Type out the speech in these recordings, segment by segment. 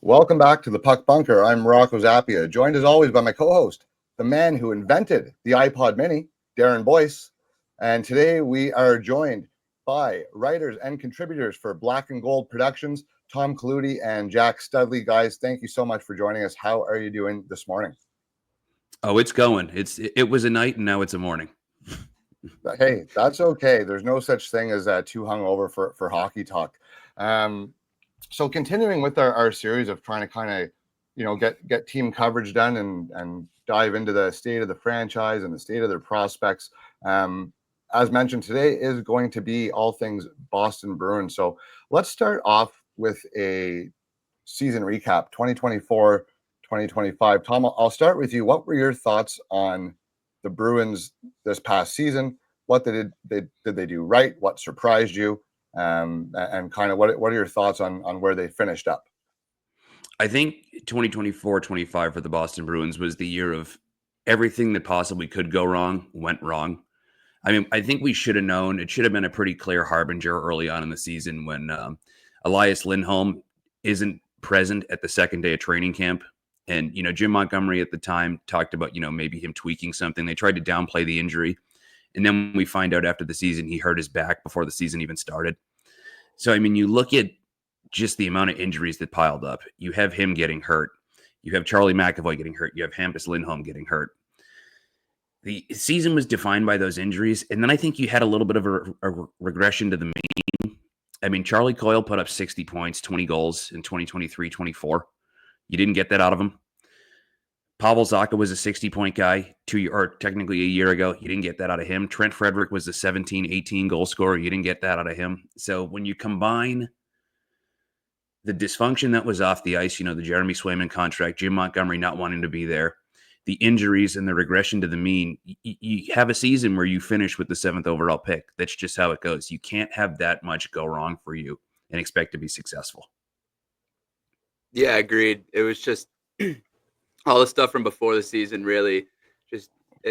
Welcome back to the Puck Bunker. I'm Rocco Zappia, joined as always by my co-host, the man who invented the iPod Mini, Darren Boyce. And today we are joined by writers and contributors for Black and Gold Productions, Tom Calautti and Jack Studley. Guys, thank you so much for joining us. How are you doing this morning? Oh, it's going. It was a night and now it's a morning. Hey, that's okay. There's no such thing as too hungover for hockey talk. So continuing with our series of trying to kind of, get team coverage done and dive into the state of the franchise and the state of their prospects. As mentioned, today is going to be all things Boston Bruins. So let's start off with a season recap, 2024, 2025. Tom, I'll start with you. What were your thoughts on the Bruins this past season? What did they do right? What surprised you? And kind of what are your thoughts on where they finished up? I think 2024-25 for the Boston Bruins was the year of everything that possibly could go wrong went wrong. I mean, I think we should have known. It should have been a pretty clear harbinger early on in the season when Elias Lindholm isn't present at the second day of training camp. And, Jim Montgomery at the time talked about, maybe him tweaking something. They tried to downplay the injury. And then we find out after the season, he hurt his back before the season even started. So, I mean, you look at just the amount of injuries that piled up. You have him getting hurt. You have Charlie McAvoy getting hurt. You have Hampus Lindholm getting hurt. The season was defined by those injuries. And then I think you had a little bit of a regression to the mean. I mean, Charlie Coyle put up 60 points, 20 goals in 2023-24. You didn't get that out of him. Pavel Zacha was a 60-point guy technically a year ago. You didn't get that out of him. Trent Frederick was a 17, 18 goal scorer. You didn't get that out of him. So when you combine the dysfunction that was off the ice, the Jeremy Swayman contract, Jim Montgomery not wanting to be there, the injuries and the regression to the mean, you have a season where you finish with the 7th overall pick. That's just how it goes. You can't have that much go wrong for you and expect to be successful. Yeah, agreed. It was just all the stuff from before the season, really,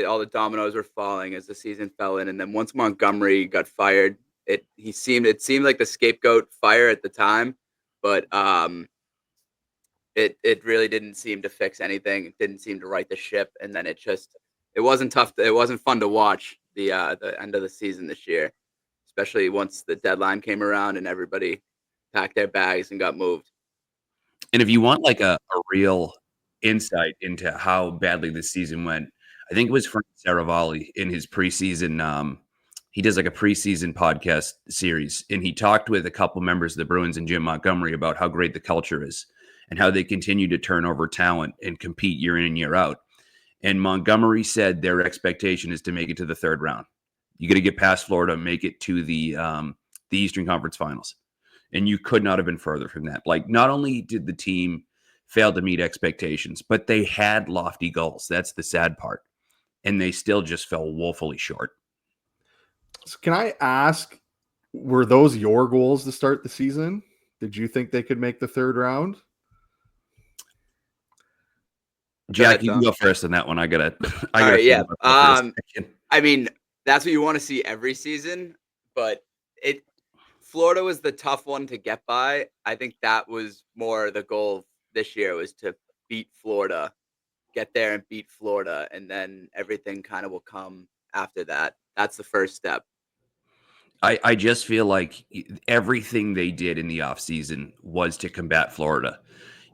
all the dominoes were falling as the season fell in. And then once Montgomery got fired, it seemed like the scapegoat fire at the time, but it really didn't seem to fix anything. It didn't seem to right the ship. And then it wasn't tough. It wasn't fun to watch the end of the season this year, especially once the deadline came around and everybody packed their bags and got moved. And if you want like a real insight into how badly this season went, I think it was Frank Saravalli in his preseason. He does like a preseason podcast series, and he talked with a couple members of the Bruins and Jim Montgomery about how great the culture is and how they continue to turn over talent and compete year in and year out. And Montgomery said their expectation is to make it to the third round. You got to get past Florida, make it to the Eastern Conference Finals. And you could not have been further from that. Like, not only did the team fail to meet expectations, but they had lofty goals. That's the sad part. And they still just fell woefully short. So can I ask, were those your goals to start the season? Did you think they could make the third round? Jack, you can go first on that one. I gotta. All right, yeah. I mean, that's what you want to see every season, but Florida was the tough one to get by. I think that was more the goal this year, was to beat Florida, get there and beat Florida, and then everything kind of will come after that. That's the first step. I just feel like everything they did in the offseason was to combat Florida.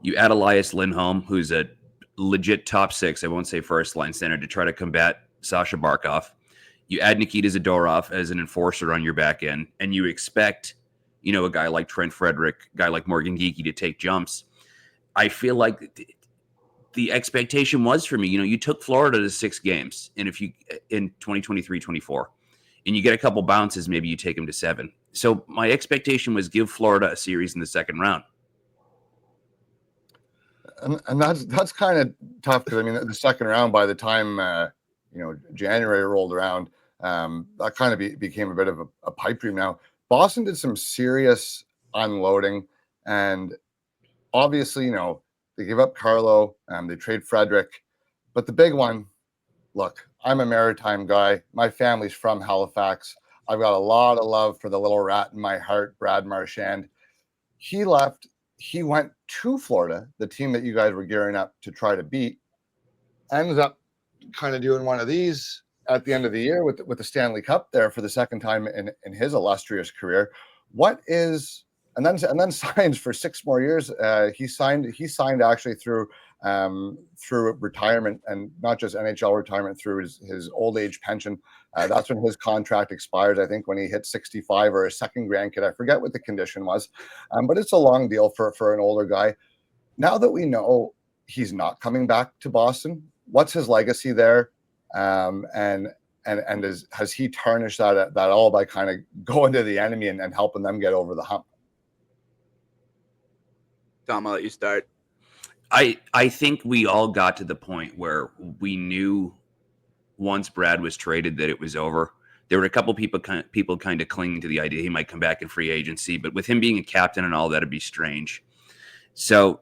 You add Elias Lindholm, who's a legit top 6, I won't say first line center, to try to combat Sasha Barkov. You add Nikita Zadorov as an enforcer on your back end, and you expect, a guy like Trent Frederick, a guy like Morgan Geekie to take jumps. I feel like the expectation was for me, you took Florida to 6 games, and if you in 2023-24, and you get a couple bounces, maybe you take them to 7. So my expectation was give Florida a series in the second round. And that's kind of tough because, I mean, the second round, by the time January rolled around, that kind of became a bit of a pipe dream. Now, Boston did some serious unloading, and obviously, they give up Carlo, they trade Frederick, but the big one, look, I'm a maritime guy. My family's from Halifax. I've got a lot of love for the little rat in my heart, Brad Marchand. He left he went to Florida, the team that you guys were gearing up to try to beat, ends up kind of doing one of these at the end of the year with the Stanley Cup there for the second time in his illustrious career. And then signs for 6 more years. He signed actually through retirement, and not just NHL retirement, through his old age pension. That's when his contract expires, I think, when he hit 65 or a second grandkid. I forget what the condition was, but it's a long deal for an older guy. Now that we know he's not coming back to Boston, what's his legacy there? And has he tarnished that all by kind of going to the enemy and helping them get over the hump? Tom, I'll let you start. I think we all got to the point where we knew once Brad was traded that it was over. There were a couple people kind of clinging to the idea he might come back in free agency, but with him being a captain and all that, it'd be strange. So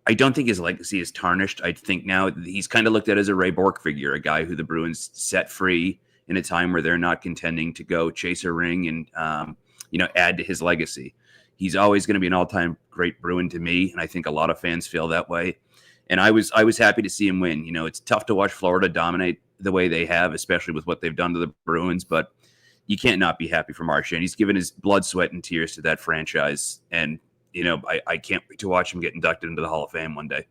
I don't think his legacy is tarnished. I think now he's kind of looked at as a Ray Bourque figure, a guy who the Bruins set free in a time where they're not contending to go chase a ring and add to his legacy. He's always going to be an all-time great Bruin to me, and I think a lot of fans feel that way. And I was happy to see him win. You know, it's tough to watch Florida dominate the way they have, especially with what they've done to the Bruins, but you can't not be happy for Marchand. He's given his blood, sweat, and tears to that franchise, and I can't wait to watch him get inducted into the Hall of Fame one day.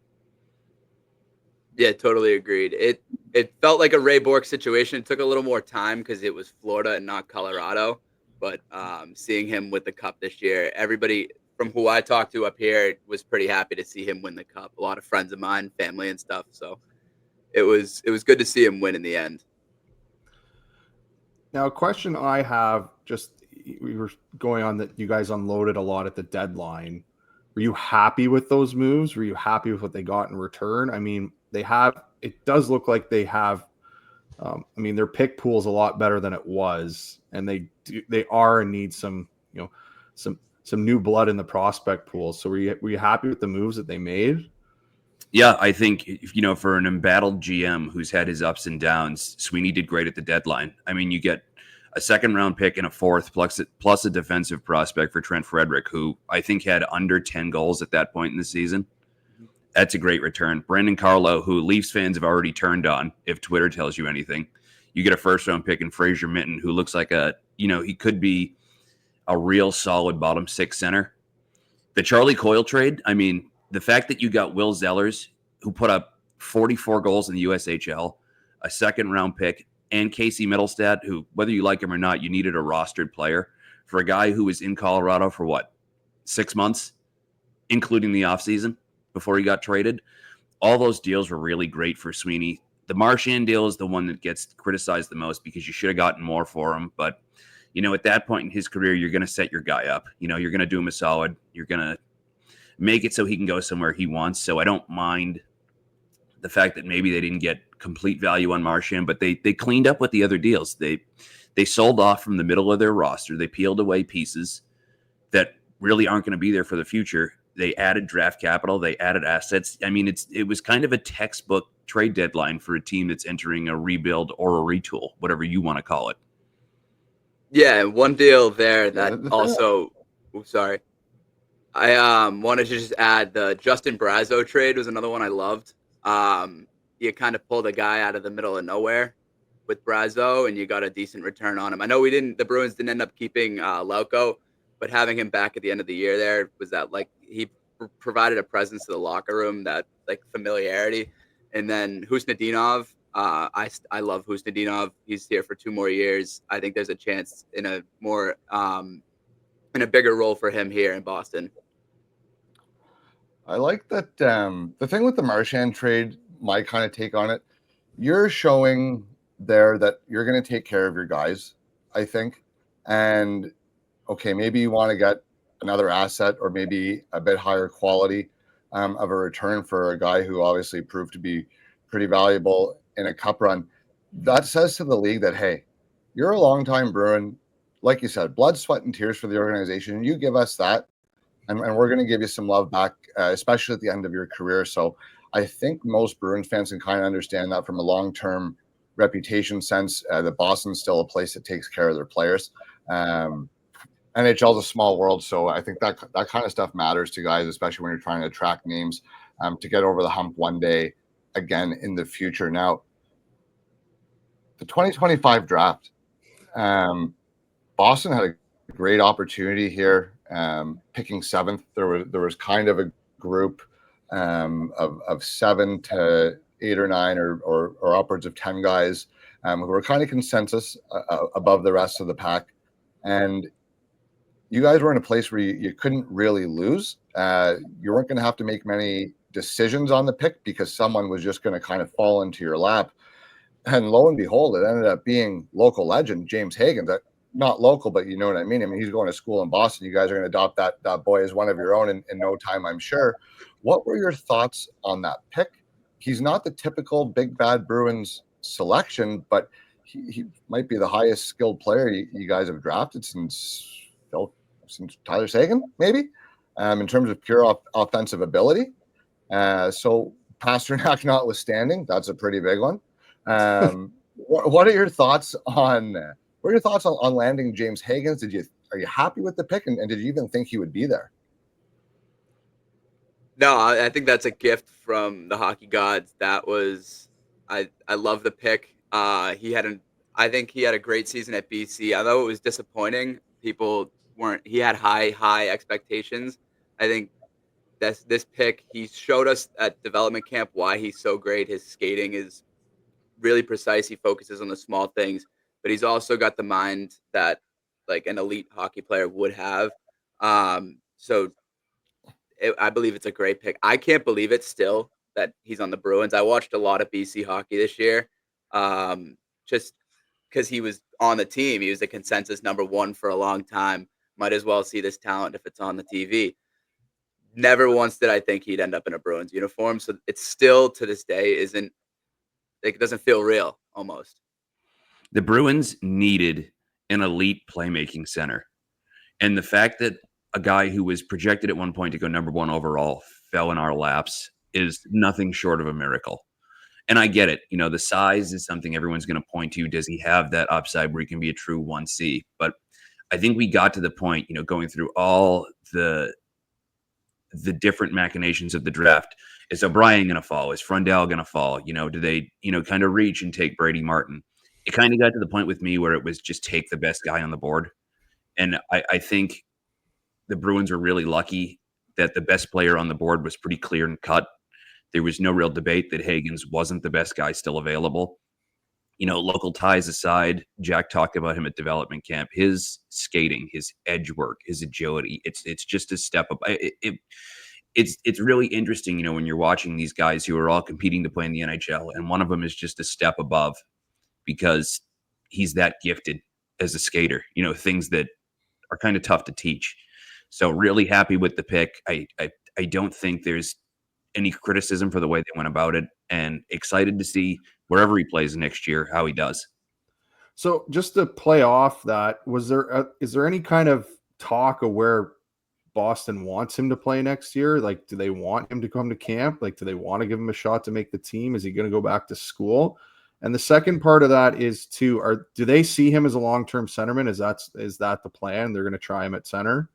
Yeah, totally agreed. It felt like a Ray Bourque situation. It took a little more time because it was Florida and not Colorado. But seeing him with the cup this year, everybody from who I talked to up here was pretty happy to see him win the cup. A lot of friends of mine, family and stuff. So it was good to see him win in the end. Now, a question I have, we were going on that you guys unloaded a lot at the deadline. Were you happy with those moves? Were you happy with what they got in return? I mean, it does look like they have, their pick pool is a lot better than it was, and they are in need some new blood in the prospect pool. So were you happy with the moves that they made? Yeah, I think, for an embattled GM who's had his ups and downs, Sweeney did great at the deadline. I mean, you get a second-round pick and a fourth, plus a defensive prospect for Trent Frederick, who I think had under 10 goals at that point in the season. That's a great return. Brandon Carlo, who Leafs fans have already turned on, if Twitter tells you anything. You get a first-round pick in Fraser Minton, who looks like he could be a real solid bottom six center. The Charlie Coyle trade, I mean, the fact that you got Will Zellers, who put up 44 goals in the USHL, a second-round pick, and Casey Middlestad, who, whether you like him or not, you needed a rostered player for a guy who was in Colorado for 6 months, including the offseason before he got traded. All those deals were really great for Sweeney. The Marchand deal is the one that gets criticized the most because you should have gotten more for him. But, at that point in his career, you're going to set your guy up. You're going to do him a solid. You're going to make it so he can go somewhere he wants. So I don't mind the fact that maybe they didn't get complete value on Marchand, but they cleaned up with the other deals. They sold off from the middle of their roster. They peeled away pieces that really aren't going to be there for the future. They added draft capital. They added assets. I mean, it was kind of a textbook trade deadline for a team that's entering a rebuild or a retool, whatever you want to call it. Yeah, one deal there that also sorry. I wanted to just add the Justin Brazeau trade was another one I loved. You kind of pulled a guy out of the middle of nowhere with Brazeau, and you got a decent return on him. I know the Bruins didn't end up keeping Lauko, but having him back at the end of the year there was that he provided a presence to the locker room, that familiarity. And then Husnudinov, I love Husnudinov. He's here for 2 more years. I think there's a chance in a more in a bigger role for him here in Boston. I like that. The thing with the Marchand trade, my kind of take on it, you're showing there that you're going to take care of your guys, I think. And okay, maybe you want to get another asset or maybe a bit higher quality of a return for a guy who obviously proved to be pretty valuable in a cup run. That says to the league that, hey, you're a longtime Bruin. Like you said, blood, sweat, and tears for the organization. You give us that, and we're going to give you some love back, especially at the end of your career. So I think most Bruins fans can kind of understand that from a long-term reputation sense, that Boston's still a place that takes care of their players. And NHL's a small world, so I think that kind of stuff matters to guys, especially when you're trying to attract names to get over the hump one day again in the future. Now, the 2025 draft, Boston had a great opportunity here, picking 7th. There was kind of a group of 7 to 8 or 9 or upwards of 10 guys who were kind of consensus above the rest of the pack, and you guys were in a place where you couldn't really lose. You weren't going to have to make many decisions on the pick because someone was just going to kind of fall into your lap. And lo and behold, it ended up being local legend James Hagens. Not local, but you know what I mean. I mean, he's going to school in Boston. You guys are going to adopt that boy as one of your own in no time, I'm sure. What were your thoughts on that pick? He's not the typical big bad Bruins selection, but he might be the highest skilled player you guys have drafted since Tyler Seguin, maybe, in terms of pure offensive ability. So Pasternak notwithstanding, that's a pretty big one. What are your thoughts on landing James Hagens? Are you happy with the pick, and did you even think he would be there? No, I think that's a gift from the hockey gods. That was I love the pick. I think he had a great season at BC. Although it was disappointing, he had high expectations. I think this pick, he showed us at development camp why he's so great. His skating is really precise. He focuses on the small things, but he's also got the mind that like an elite hockey player would have. I believe it's a great pick. I can't believe it still that he's on the Bruins. I watched a lot of BC hockey this year, just because he was on the team. He was the consensus number 1 for a long time. Might as well see this talent if it's on the TV. Never once did I think he'd end up in a Bruins uniform. So it's still to this day it doesn't feel real almost. The Bruins needed an elite playmaking center. And the fact that a guy who was projected at one point to go number 1 overall fell in our laps is nothing short of a miracle. And I get it. The size is something everyone's going to point to. Does he have that upside where he can be a true 1C? But I think we got to the point, going through all the different machinations of the draft. Is O'Brien going to fall? Is Frundell going to fall? Do they, kind of reach and take Brady Martin? It kind of got to the point with me where it was just take the best guy on the board. And I think the Bruins were really lucky that the best player on the board was pretty clear and cut. There was no real debate that Hagens wasn't the best guy still available. Local ties aside, Jack talked about him at development camp. His skating, his edge work, his agility, it's just a step up. It's really interesting, when you're watching these guys who are all competing to play in the NHL, and one of them is just a step above because he's that gifted as a skater, things that are kind of tough to teach. So really happy with the pick. I don't think there's any criticism for the way they went about it, and excited to see wherever he plays next year, how he does. So just to play off that, is there any kind of talk of where Boston wants him to play next year? Like, do they want him to come to camp? Like, do they want to give him a shot to make the team? Is he going to go back to school? And the second part of that is do they see him as a long-term centerman? Is that the plan? They're going to try him at center?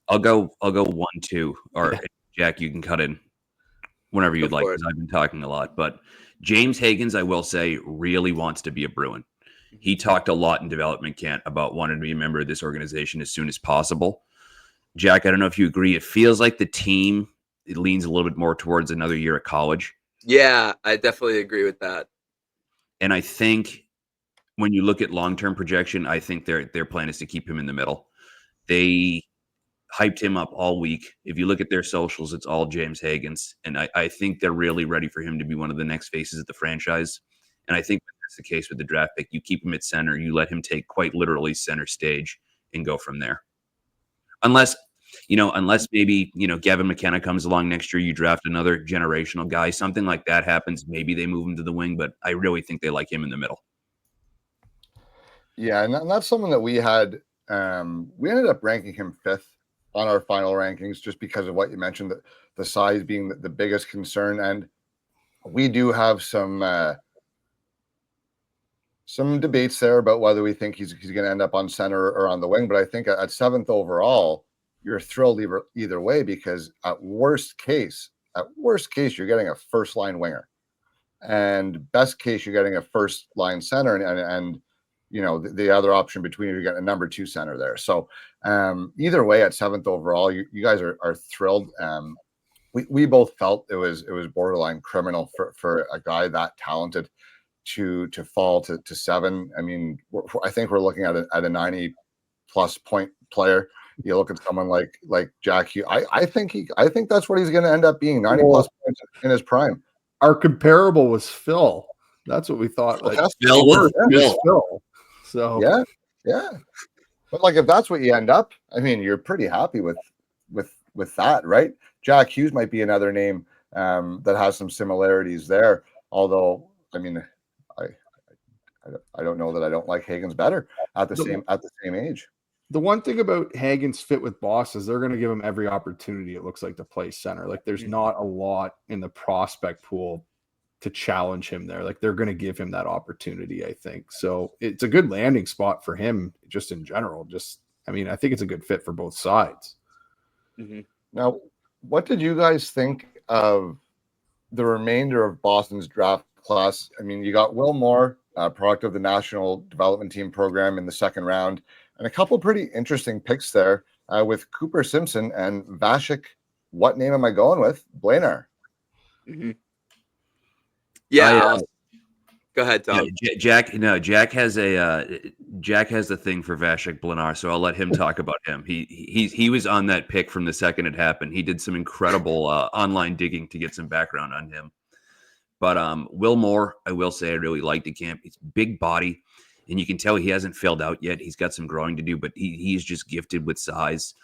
I'll go 1-2, or yeah. Jack, you can cut in whenever you'd like, because I've been talking a lot. But James Hagens, I will say, really wants to be a Bruin. He talked a lot in development camp about wanting to be a member of this organization as soon as possible. Jack, I don't know if you agree. It feels like the team, it leans a little bit more towards another year at college. Yeah, I definitely agree with that. And I think when you look at long-term projection, I think their plan is to keep him in the middle. They hyped him up all week. If you look at their socials, it's all James Hagens. And I think they're really ready for him to be one of the next faces of the franchise. And I think that's the case with the draft pick. You keep him at center. You let him take quite literally center stage and go from there. Unless maybe, Gavin McKenna comes along next year, you draft another generational guy, something like that happens. Maybe they move him to the wing, but I really think they like him in the middle. Yeah, and that's something that we had. We ended up ranking him 5th on our final rankings just because of what you mentioned, the size being the biggest concern. And we do have some some debates there about whether we think he's going to end up on center or on the wing. But I think at 7th overall, you're thrilled either way, because at worst case, you're getting a first line winger, and best case, you're getting a first line center, and you know, the other option between you, you're getting a number 2 center there. So either way, at 7th overall, you guys are thrilled. We both felt it was borderline criminal for a guy that talented to fall to 7. I mean, I think we're looking at a 90+ point player. You look at someone like Jack Hughes. I think that's what he's going to end up being, 90+ points in his prime. Our comparable was Phil. That's what we thought. Like, Phil was Phil. So yeah. But like, if that's what you end up, I mean, you're pretty happy with that, right? Jack Hughes might be another name that has some similarities there. Although, I mean, I don't know that I don't like Hagens better at the same age. The one thing about Hagens' fit with Boss is they're going to give him every opportunity, it looks like, to play center. Like, there's not a lot in the prospect pool to challenge him there. Like, they're going to give him that opportunity, I think. So it's a good landing spot for him just in general. I mean, I think it's a good fit for both sides. Mm-hmm. Now, what did you guys think of the remainder of Boston's draft class? I mean, you got Will Moore, product of the National Development Team program, in the 2nd round, and a couple pretty interesting picks there with Cooper Simpson and Vasek. What name am I going with? Blanar. Mm-hmm. Yeah. Go ahead, Tom. Yeah, Jack has a thing for Vasek Blanar, so I'll let him talk about him. He was on that pick from the second it happened. He did some incredible online digging to get some background on him. But Will Moore, I will say, I really liked at camp. He's big body, and you can tell he hasn't filled out yet. He's got some growing to do, but he's just gifted with size.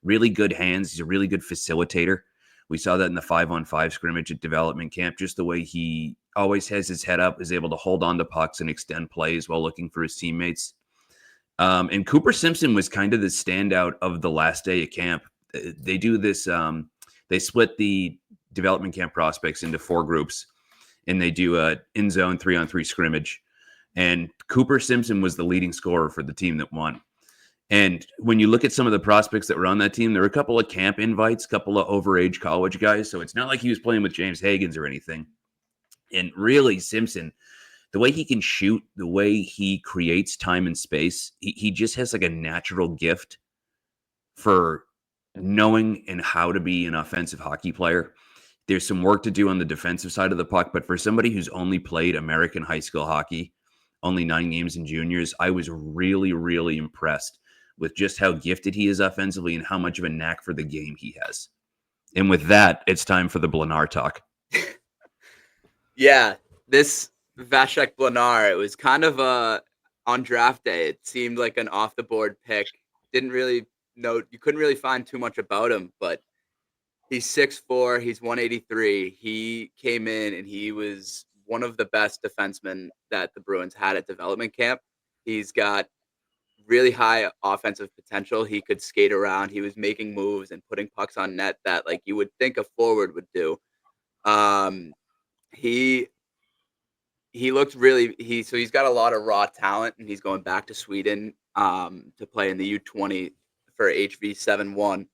Really good hands. He's a really good facilitator. We saw that in the 5-on-5 scrimmage at development camp, just the way he always has his head up, is able to hold on to pucks and extend plays while looking for his teammates. And Cooper Simpson was kind of the standout of the last day of camp. They do this, they split the development camp prospects into 4 groups, and they do a in-zone 3-on-3 scrimmage. And Cooper Simpson was the leading scorer for the team that won. And when you look at some of the prospects that were on that team, there were a couple of camp invites, a couple of overage college guys. So it's not like he was playing with James Hagens or anything. And really, Simpson, the way he can shoot, the way he creates time and space, he just has like a natural gift for knowing and how to be an offensive hockey player. There's some work to do on the defensive side of the puck, but for somebody who's only played American high school hockey, only 9 games in juniors, I was really, really impressed with just how gifted he is offensively and how much of a knack for the game he has. And with that, it's time for the Blanar talk. Yeah, this Vasek Blanar, it was kind of on draft day. It seemed like an off the board pick. Didn't really know, you couldn't really find too much about him, but he's 6'4", he's 183. He came in and he was one of the best defensemen that the Bruins had at development camp. He's got really high offensive potential. He could skate around. He was making moves and putting pucks on net that like you would think a forward would do. He looked really, so he's got a lot of raw talent, and he's going back to Sweden to play in the U20 for HV71.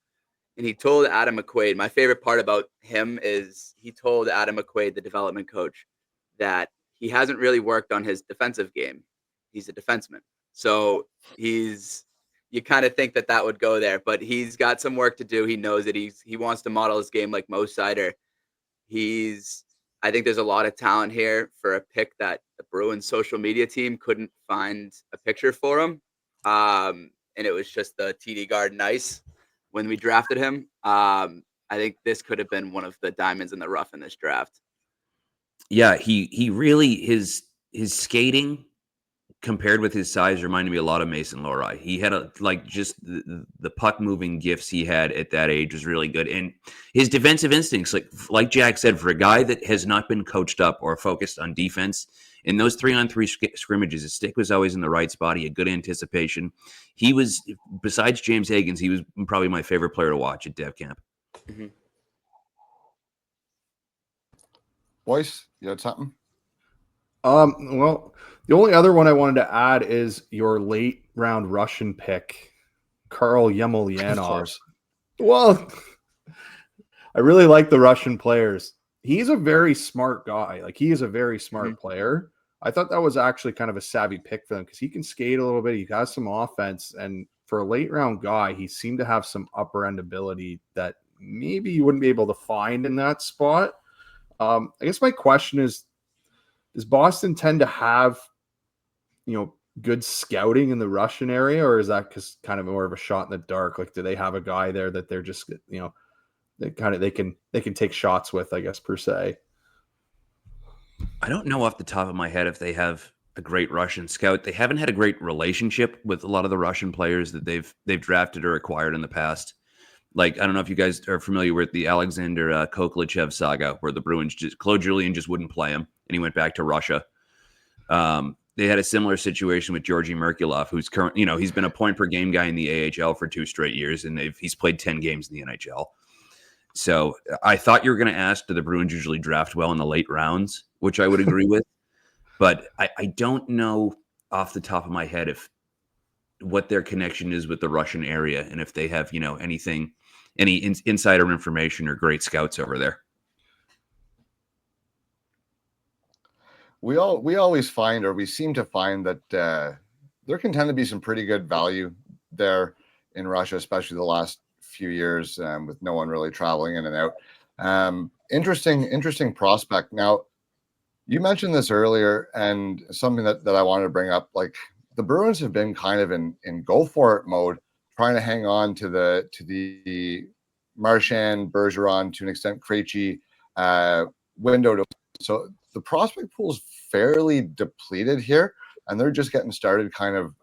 And he told Adam McQuaid, my favorite part about him is he told Adam McQuaid, the development coach, that he hasn't really worked on his defensive game. He's a defenseman. So you kind of think that would go there, but he's got some work to do. He knows that he wants to model his game like Mo Sider. I think there's a lot of talent here for a pick that the Bruins social media team couldn't find a picture for him. And it was just the TD Garden ice when we drafted him. I think this could have been one of the diamonds in the rough in this draft. Yeah, he really, his skating compared with his size reminded me a lot of Mason Lohrei. He had just the puck moving gifts he had at that age was really good. And his defensive instincts, like Jack said, for a guy that has not been coached up or focused on defense, in those 3-on-3 scrimmages, his stick was always in the right spot. He had good anticipation. He was, besides James Hagens, he was probably my favorite player to watch at Dev Camp. Mm-hmm. Boyce, you had something? Well, the only other one I wanted to add is your late round Russian pick, Karl Yemelyanov. Of course. Well, I really like the Russian players. He's a very smart guy. Like, he is a very smart player. I thought that was actually kind of a savvy pick for them because he can skate a little bit. He has some offense. And for a late round guy, he seemed to have some upper end ability that maybe you wouldn't be able to find in that spot. I guess my question is, does Boston tend to have, good scouting in the Russian area, or is that because kind of more of a shot in the dark? Like, do they have a guy there that they're just, they can take shots with, I guess, per se? I don't know off the top of my head if they have a great Russian scout. They haven't had a great relationship with a lot of the Russian players that they've drafted or acquired in the past. Like, I don't know if you guys are familiar with the Alexander Kokolechev saga, where the Bruins Claude Julien just wouldn't play him, and he went back to Russia. They had a similar situation with Georgi Merkulov, who's current. He's been a point per game guy in the AHL for 2 straight years, and he's played 10 games in the NHL. So I thought you were going to ask, do the Bruins usually draft well in the late rounds, which I would agree with. But I don't know off the top of my head what their connection is with the Russian area, and if they have, any insider information or great scouts over there. We always find, or we seem to find, that there can tend to be some pretty good value there in Russia, especially the last few years, with no one really traveling in and out. Interesting prospect. Now, you mentioned this earlier, and something that I wanted to bring up, like, the Bruins have been kind of in go for it mode, trying to hang on to the Marchand, Bergeron, to an extent, Krejci window. So the prospect pool is fairly depleted here, and they're just getting started, kind of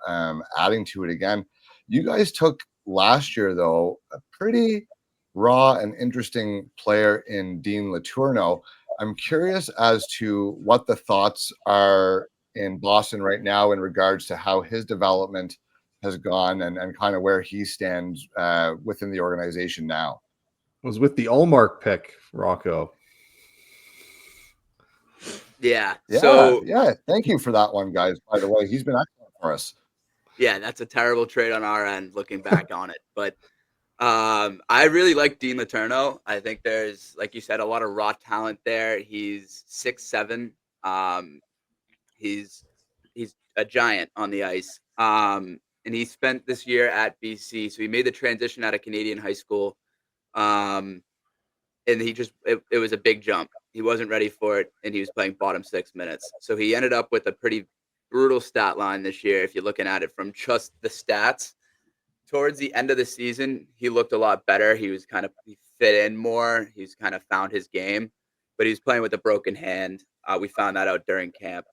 adding to it again. You guys took last year, though, a pretty raw and interesting player in Dean Letourneau. I'm curious as to what the thoughts are in Boston right now in regards to how his development has gone and kind of where he stands within the organization now. It was with the Ullmark pick, Rocco. Yeah. Thank you for that one, guys. By the way, he's been excellent for us. Yeah, that's a terrible trade on our end, looking back on it. But I really like Dean Letourneau. I think there's, like you said, a lot of raw talent there. He's 6'7". He's a giant on the ice. And he spent this year at BC. So he made the transition out of Canadian high school. And he just, it was a big jump. He wasn't ready for it, and he was playing bottom 6 minutes. So he ended up with a pretty brutal stat line this year, if you're looking at it from just the stats. Towards the end of the season, he looked a lot better. He fit in more. He's kind of found his game, but he was playing with a broken hand. We found that out during camp.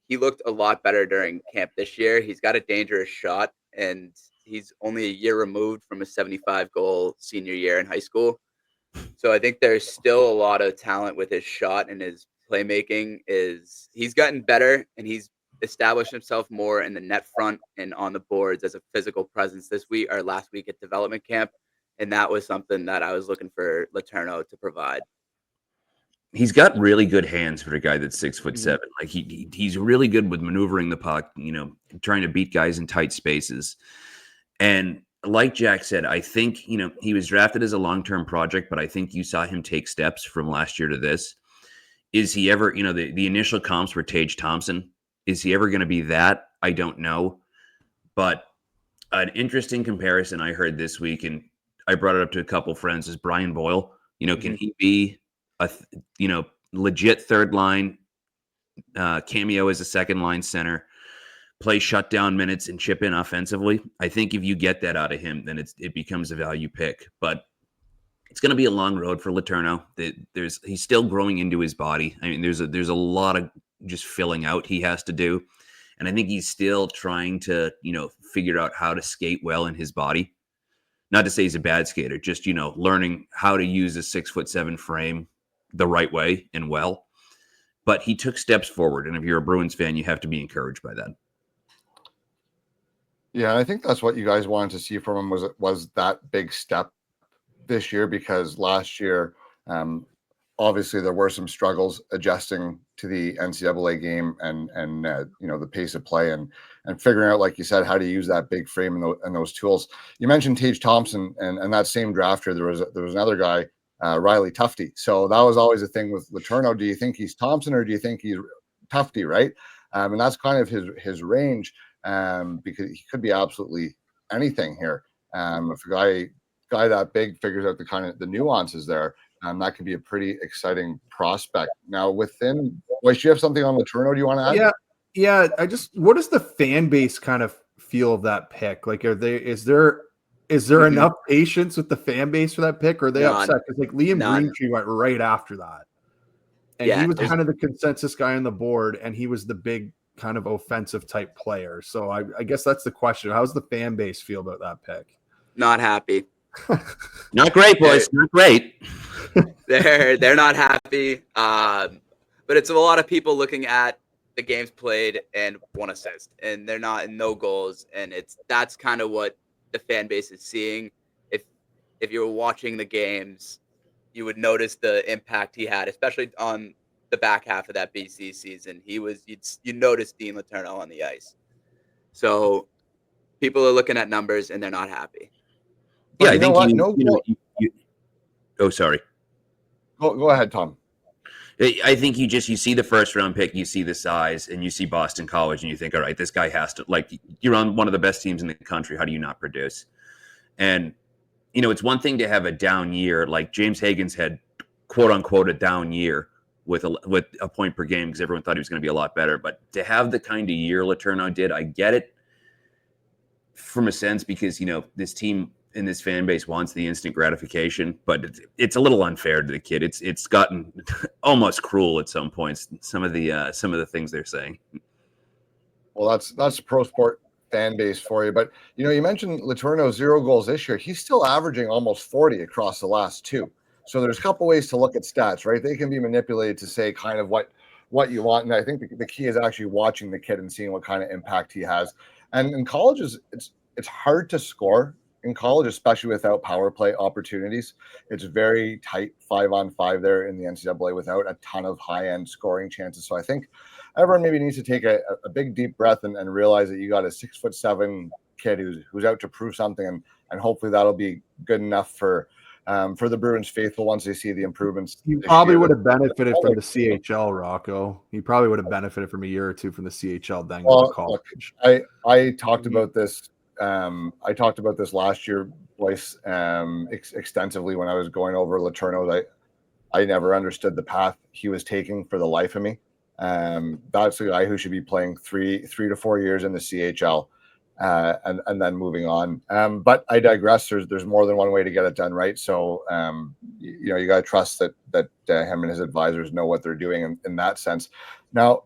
He looked a lot better during camp this year. He's got a dangerous shot, and he's only a year removed from a 75-goal senior year in high school. So I think there's still a lot of talent with his shot, and his playmaking he's gotten better, and he's established himself more in the net front and on the boards as a physical presence last week at development camp. And that was something that I was looking for Letourneau to provide. He's got really good hands for a guy that's 6'7". Like he's really good with maneuvering the puck, trying to beat guys in tight spaces. And like Jack said, I think, he was drafted as a long-term project, but I think you saw him take steps from last year to this. Is he ever, the initial comps were Tage Thompson. Is he ever going to be that? I don't know. But an interesting comparison I heard this week, and I brought it up to a couple friends, is Brian Boyle. Can he be a legit third line cameo as a second line center, play shutdown minutes and chip in offensively? I think if you get that out of him, then it becomes a value pick. But it's going to be a long road for Letourneau. He's still growing into his body. I mean, there's a lot of just filling out he has to do. And I think he's still trying to, figure out how to skate well in his body. Not to say he's a bad skater, just, learning how to use a 6'7" frame the right way and well. But he took steps forward. And if you're a Bruins fan, you have to be encouraged by that. Yeah, and I think that's what you guys wanted to see from him was that big step this year, because last year obviously there were some struggles adjusting to the NCAA game and the pace of play and figuring out, like you said, how to use that big frame and those tools. You mentioned Tage Thompson, and that same draft year there was another guy, Riley Tufte. So that was always a thing with Letourneau. Do you think he's Thompson or do you think he's Tufte, right? And that's kind of his range, because he could be absolutely anything here. If a guy that big figures out the nuances there, that could be a pretty exciting prospect. Now, within, do you have something on Letourneau? Do you want to add? Yeah. What does the fan base kind of feel of that pick? Like, is there enough patience with the fan base for that pick, or are they upset? Because like Liam Greentree went right after that, and he was kind of the consensus guy on the board, and he was the big kind of offensive type player. So I guess that's the question. How does the fan base feel about that pick? Not happy. Not great, boys. Not great. They're not happy. But it's a lot of people looking at the games played and 1 assist, and they're not in no goals, and that's kind of what the fan base is seeing. If you were watching the games, you would notice the impact he had, especially on the back half of that BC season. You notice Dean Letourneau on the ice. So people are looking at numbers and they're not happy. Yeah, I think oh, sorry. Go ahead, Tom. I think you see the first round pick, you see the size, and you see Boston College, and you think, all right, this guy has to, like, you're on one of the best teams in the country. How do you not produce? And, it's one thing to have a down year. Like James Hagens had, quote unquote, a down year with a point per game because everyone thought he was going to be a lot better. But to have the kind of year Letourneau did, I get it from a sense because, this team and this fan base wants the instant gratification, but it's a little unfair to the kid. It's gotten almost cruel at some points. Some of the things they're saying. Well, that's pro sport fan base for you. But you mentioned Letourneau 0 goals this year. He's still averaging almost 40 across the last 2. So there's a couple ways to look at stats, right? They can be manipulated to say kind of what you want. And I think the key is actually watching the kid and seeing what kind of impact he has. And in college, it's hard to score in college, especially without power play opportunities. It's very tight 5-on-5 there in the NCAA without a ton of high-end scoring chances. So I think everyone maybe needs to take a big deep breath and realize that you got a 6'7" kid who's out to prove something, and hopefully that'll be good enough for the Bruins faithful once they see the improvements. He probably would have benefited from the CHL, Rocco. He probably would have benefited from a year or two from the CHL. Then go to college. I talked about this. I talked about this last year, Boyce, extensively when I was going over Letourneau. That I never understood the path he was taking for the life of me. That's a guy who should be playing 3 to 4 years in the CHL, and then moving on. But I digress. There's more than one way to get it done, right? So you got to trust that him and his advisors know what they're doing in that sense. Now,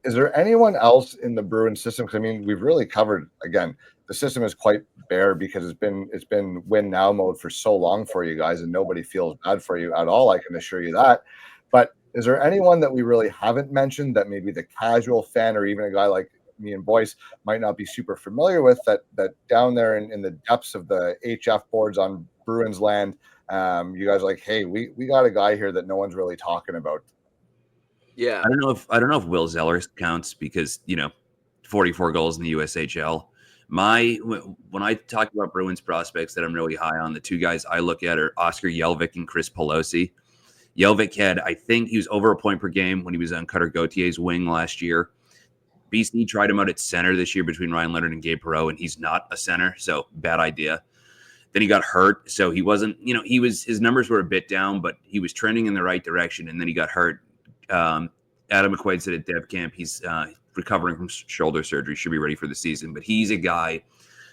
is there anyone else in the Bruins system? Because I mean, we've really covered, again, the system is quite bare because it's been win now mode for so long for you guys, and nobody feels bad for you at all. I can assure you that. But is there anyone that we really haven't mentioned that maybe the casual fan or even a guy like me and Boyce might not be super familiar with, that down there in the depths of the HF boards on Bruins land, you guys are like, hey, we got a guy here that no one's really talking about? Yeah, I don't know if Will Zeller counts because 44 goals in the USHL. When I talk about Bruins prospects that I'm really high on, the 2 guys I look at are Oscar Jelvik and Chris Pelosi. Jelvik I think he was over a point per game when he was on Cutter Gautier's wing last year. BC tried him out at center this year between Ryan Leonard and Gabe Perreault, and he's not a center, so bad idea. Then he got hurt, so he wasn't, his numbers were a bit down, but he was trending in the right direction, and then he got hurt. Adam McQuaid said at Dev Camp he's recovering from shoulder surgery, should be ready for the season. But he's a guy,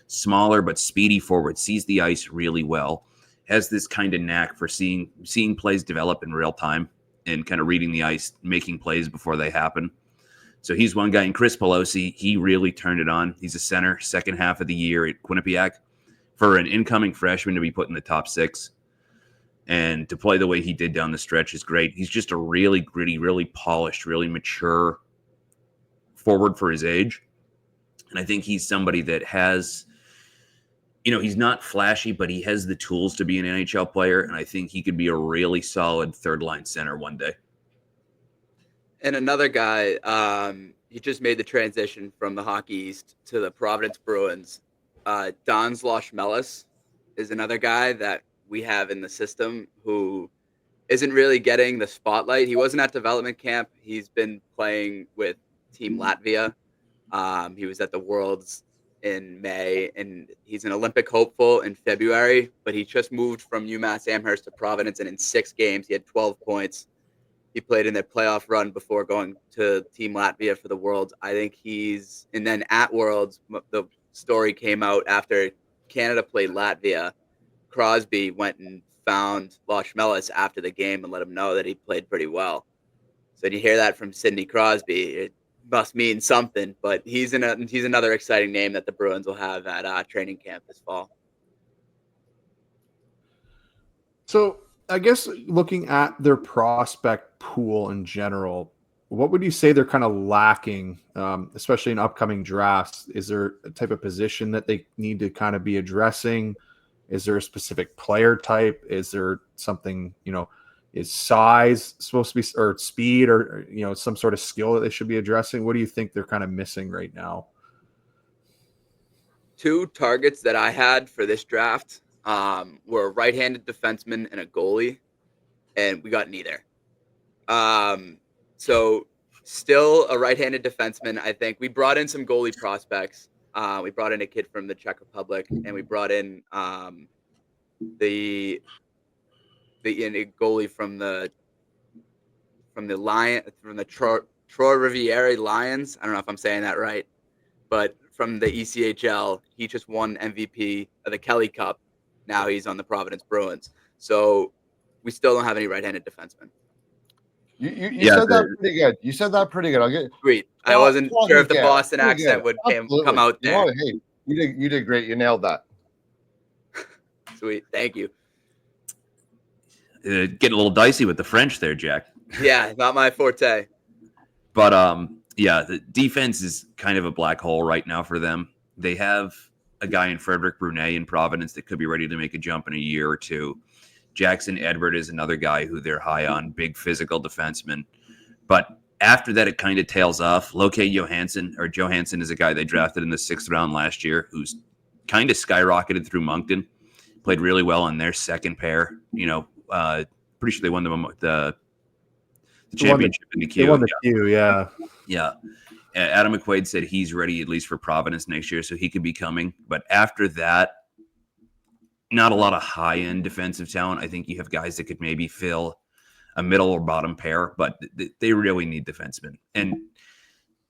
smaller but speedy forward, sees the ice really well, has this kind of knack for seeing plays develop in real time and kind of reading the ice, making plays before they happen. So he's one guy. And Chris Pelosi, he really turned it on. He's a center, second half of the year at Quinnipiac. For an incoming freshman to be put in the top 6 and to play the way he did down the stretch is great. He's just a really gritty, really polished, really mature forward for his age. And I think he's somebody that has he's not flashy, but he has the tools to be an NHL player, and I think he could be a really solid third-line center one day. And another guy, he just made the transition from the Hockey East to the Providence Bruins. Don Zlochmelis is another guy that we have in the system who isn't really getting the spotlight. He wasn't at development camp. He's been playing with Team Latvia. He was at the Worlds in May, and he's an Olympic hopeful in February, but he just moved from UMass Amherst to Providence, and in 6 games, he had 12 points. He played in their playoff run before going to Team Latvia for the Worlds. I think and then at Worlds, the story came out after Canada played Latvia. Crosby went and found Zlochmelis after the game and let him know that he played pretty well. So you hear that from Sidney Crosby, it must mean something. But he's another exciting name that the Bruins will have at training camp this fall. So I guess looking at their prospect pool in general, what would you say they're kind of lacking, especially in upcoming drafts? Is there a type of position that they need to kind of be addressing? Is there a specific player type? Is there something, is size supposed to be, or speed, or, some sort of skill that they should be addressing? What do you think they're kind of missing right now? 2 targets that I had for this draft were a right-handed defenseman and a goalie, and we got neither. So still a right-handed defenseman. I think we brought in some goalie prospects. We brought in a kid from the Czech Republic, and we brought in the goalie from the Troy Riviere Lions. I don't know if I'm saying that right, but from the ECHL, he just won MVP of the Kelly Cup. Now he's on the Providence Bruins. So we still don't have any right-handed defensemen. You said that pretty good. You said that pretty good. I'll get sweet. I wasn't sure if the Boston accent would come out there. Hey, you did great. You nailed that. Sweet. Thank you. Getting a little dicey with the French there, Jack. Yeah, not my forte. But the defense is kind of a black hole right now for them. They have a guy in Frederick Brunet in Providence that could be ready to make a jump in a year or two. Jackson Edward is another guy who they're high on, big physical defenseman. But after that, it kind of tails off. Loke Johansson is a guy they drafted in the 6th round last year who's kind of skyrocketed through Moncton. Played really well on their second pair. Pretty sure they won the championship in the Q. They won the Q, yeah. Yeah. Adam McQuaid said he's ready at least for Providence next year, so he could be coming. But after that, not a lot of high-end defensive talent. I think you have guys that could maybe fill a middle or bottom pair, but they really need defensemen. And,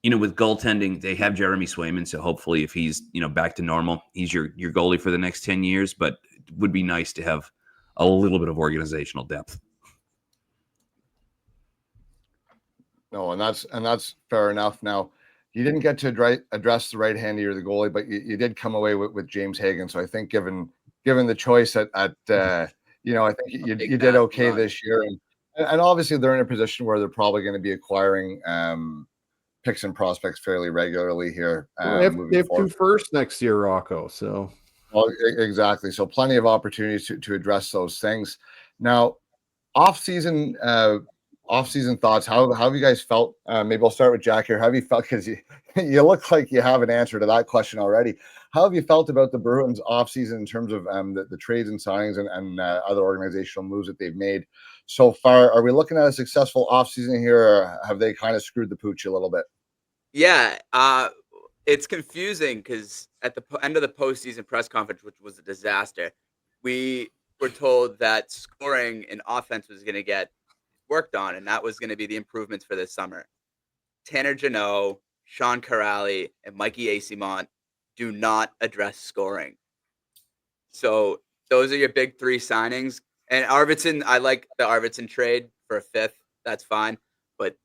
with goaltending, they have Jeremy Swayman, so hopefully if he's, back to normal, he's your goalie for the next 10 years, but it would be nice to have a little bit of organizational depth. No, and that's fair enough. Now, you didn't get to address the right-hander or the goalie, but you did come away with James Hagens. So I think given the choice at I think you did okay this year, and obviously they're in a position where they're probably going to be acquiring picks and prospects fairly regularly here. They have 2 firsts next year, Rocco. So, well, exactly. So plenty of opportunities to address those things. Now, off-season thoughts. How have you guys felt? Maybe I'll start with Jack here. How have you felt? Because you look like you have an answer to that question already. How have you felt about the Bruins offseason in terms of the trades and signings and other organizational moves that they've made so far? Are we looking at a successful offseason here, or have they kind of screwed the pooch a little bit? Yeah, it's confusing because at the end of the postseason press conference, which was a disaster, we were told that scoring and offense was going to get worked on, and that was going to be the improvements for this summer. Tanner Jeannot, Sean Corrali, and Mikey Asimont do not address scoring. So those are your big 3 signings. And Arvidsson, I like the Arvidsson trade for a 5th. That's fine. But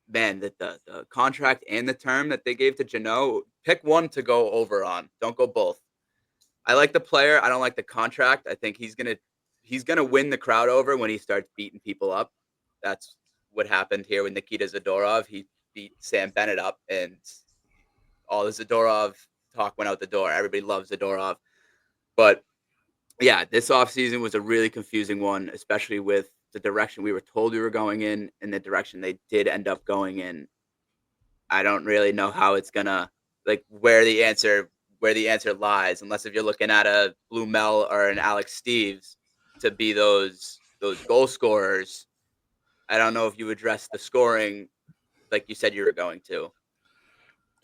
man, the contract and the term that they gave to Jeannot, pick one to go over on. Don't go both. I like the player. I don't like the contract. I think he's gonna win the crowd over when he starts beating people up. That's what happened here with Nikita Zadorov. He beat Sam Bennett up, and all the Zadorov talk went out the door. Everybody loves Zadorov. But yeah, this offseason was a really confusing one, especially with the direction we were told we were going in and the direction they did end up going in. I don't really know how it's gonna like where the answer lies, unless if you're looking at a Blue Mel or an Alex Steves to be those goal scorers. I don't know if you address the scoring like you said you were going to.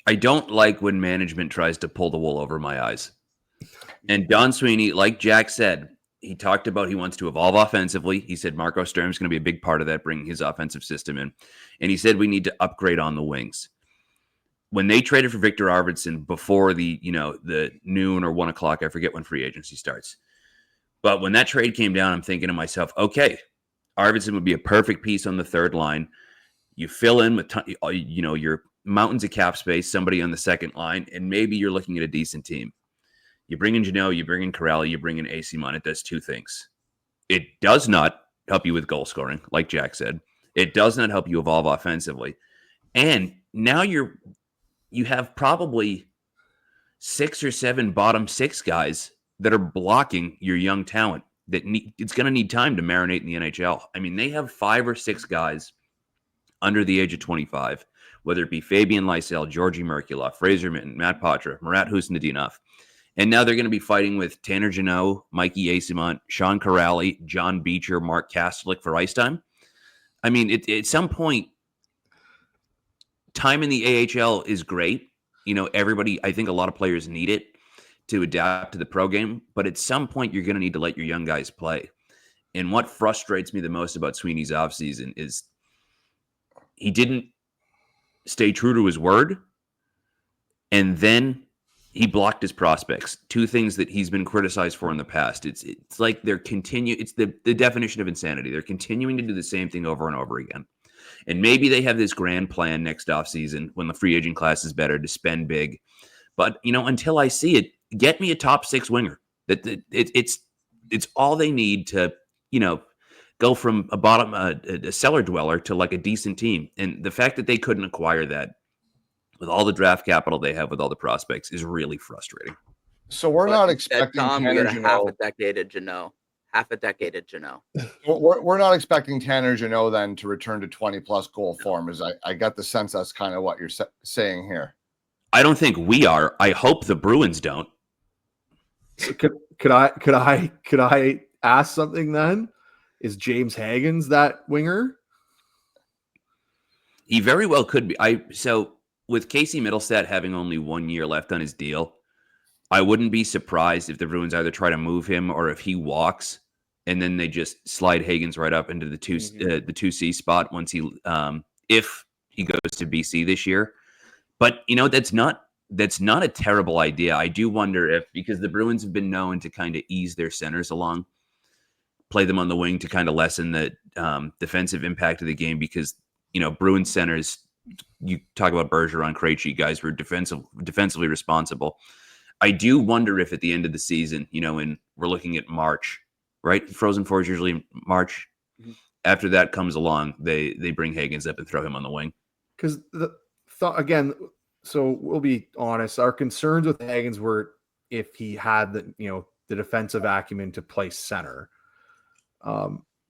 I don't like when management tries to pull the wool over my eyes. And Don Sweeney, like Jack said, he talked about he wants to evolve offensively. He said Marco Sturm's going to be a big part of that, bringing his offensive system in. And he said we need to upgrade on the wings. When they traded for Victor Arvidsson before the noon or 1 o'clock, I forget when free agency starts. But when that trade came down, I'm thinking to myself, okay, Arvidsson would be a perfect piece on the third line. You fill in with, your mountains of cap space, somebody on the second line, and maybe you're looking at a decent team. You bring in Janot, you bring in Corrali, you bring in Asimon. It does two things. It does not help you with goal scoring, like Jack said. It does not help you evolve offensively. And now you have probably 6 or 7 bottom 6 guys that are blocking your young talent that it's going to need time to marinate in the NHL. I mean, they have 5 or 6 guys under the age of 25, whether it be Fabian Lysell, Georgi Merkulov, Fraser Minton, Matt Poitras, Murat Husnudinov. And now they're going to be fighting with Tanner Janot, Mikey Asimont, Sean Corrali, John Beecher, Mark Kastelik for ice time. I mean, at some point, time in the AHL is great. Everybody, I think a lot of players need it to adapt to the pro game. But at some point, you're going to need to let your young guys play. And what frustrates me the most about Sweeney's offseason is he didn't stay true to his word. And then he blocked his prospects. 2 things that he's been criticized for in the past. It's like it's the definition of insanity. They're continuing to do the same thing over and over again. And maybe they have this grand plan next offseason when the free agent class is better to spend big. But, until I see it, get me a top 6 winger. It's all they need to, go from a cellar dweller to like a decent team. And the fact that they couldn't acquire that with all the draft capital they have with all the prospects is really frustrating. So we're not expecting Tom, Tanner we got Janot. half a decade of Janot. We're not expecting Tanner Janot then to return to 20-plus goal form. I got the sense that's kind of what you're saying here. I don't think we are. I hope the Bruins don't. So could I ask something then? Is James Hagens that winger? He very well could be. So with Casey Middlestat having only 1 year left on his deal, I wouldn't be surprised if the Bruins either try to move him or if he walks and then they just slide Hagens right up into the 2C spot once if he goes to BC this year. But that's not a terrible idea. I do wonder if, because the Bruins have been known to kind of ease their centers along, play them on the wing to kind of lessen the defensive impact of the game, because Bruins centers, you talk about Bergeron, Krejci, guys were defensively responsible. I do wonder if at the end of the season, and we're looking at March, right? Frozen Four is usually in March. Mm-hmm. After that comes along, they bring Hagens up and throw him on the wing. Because the thought again, so we'll be honest, our concerns with Hagens were if he had the defensive acumen to play center.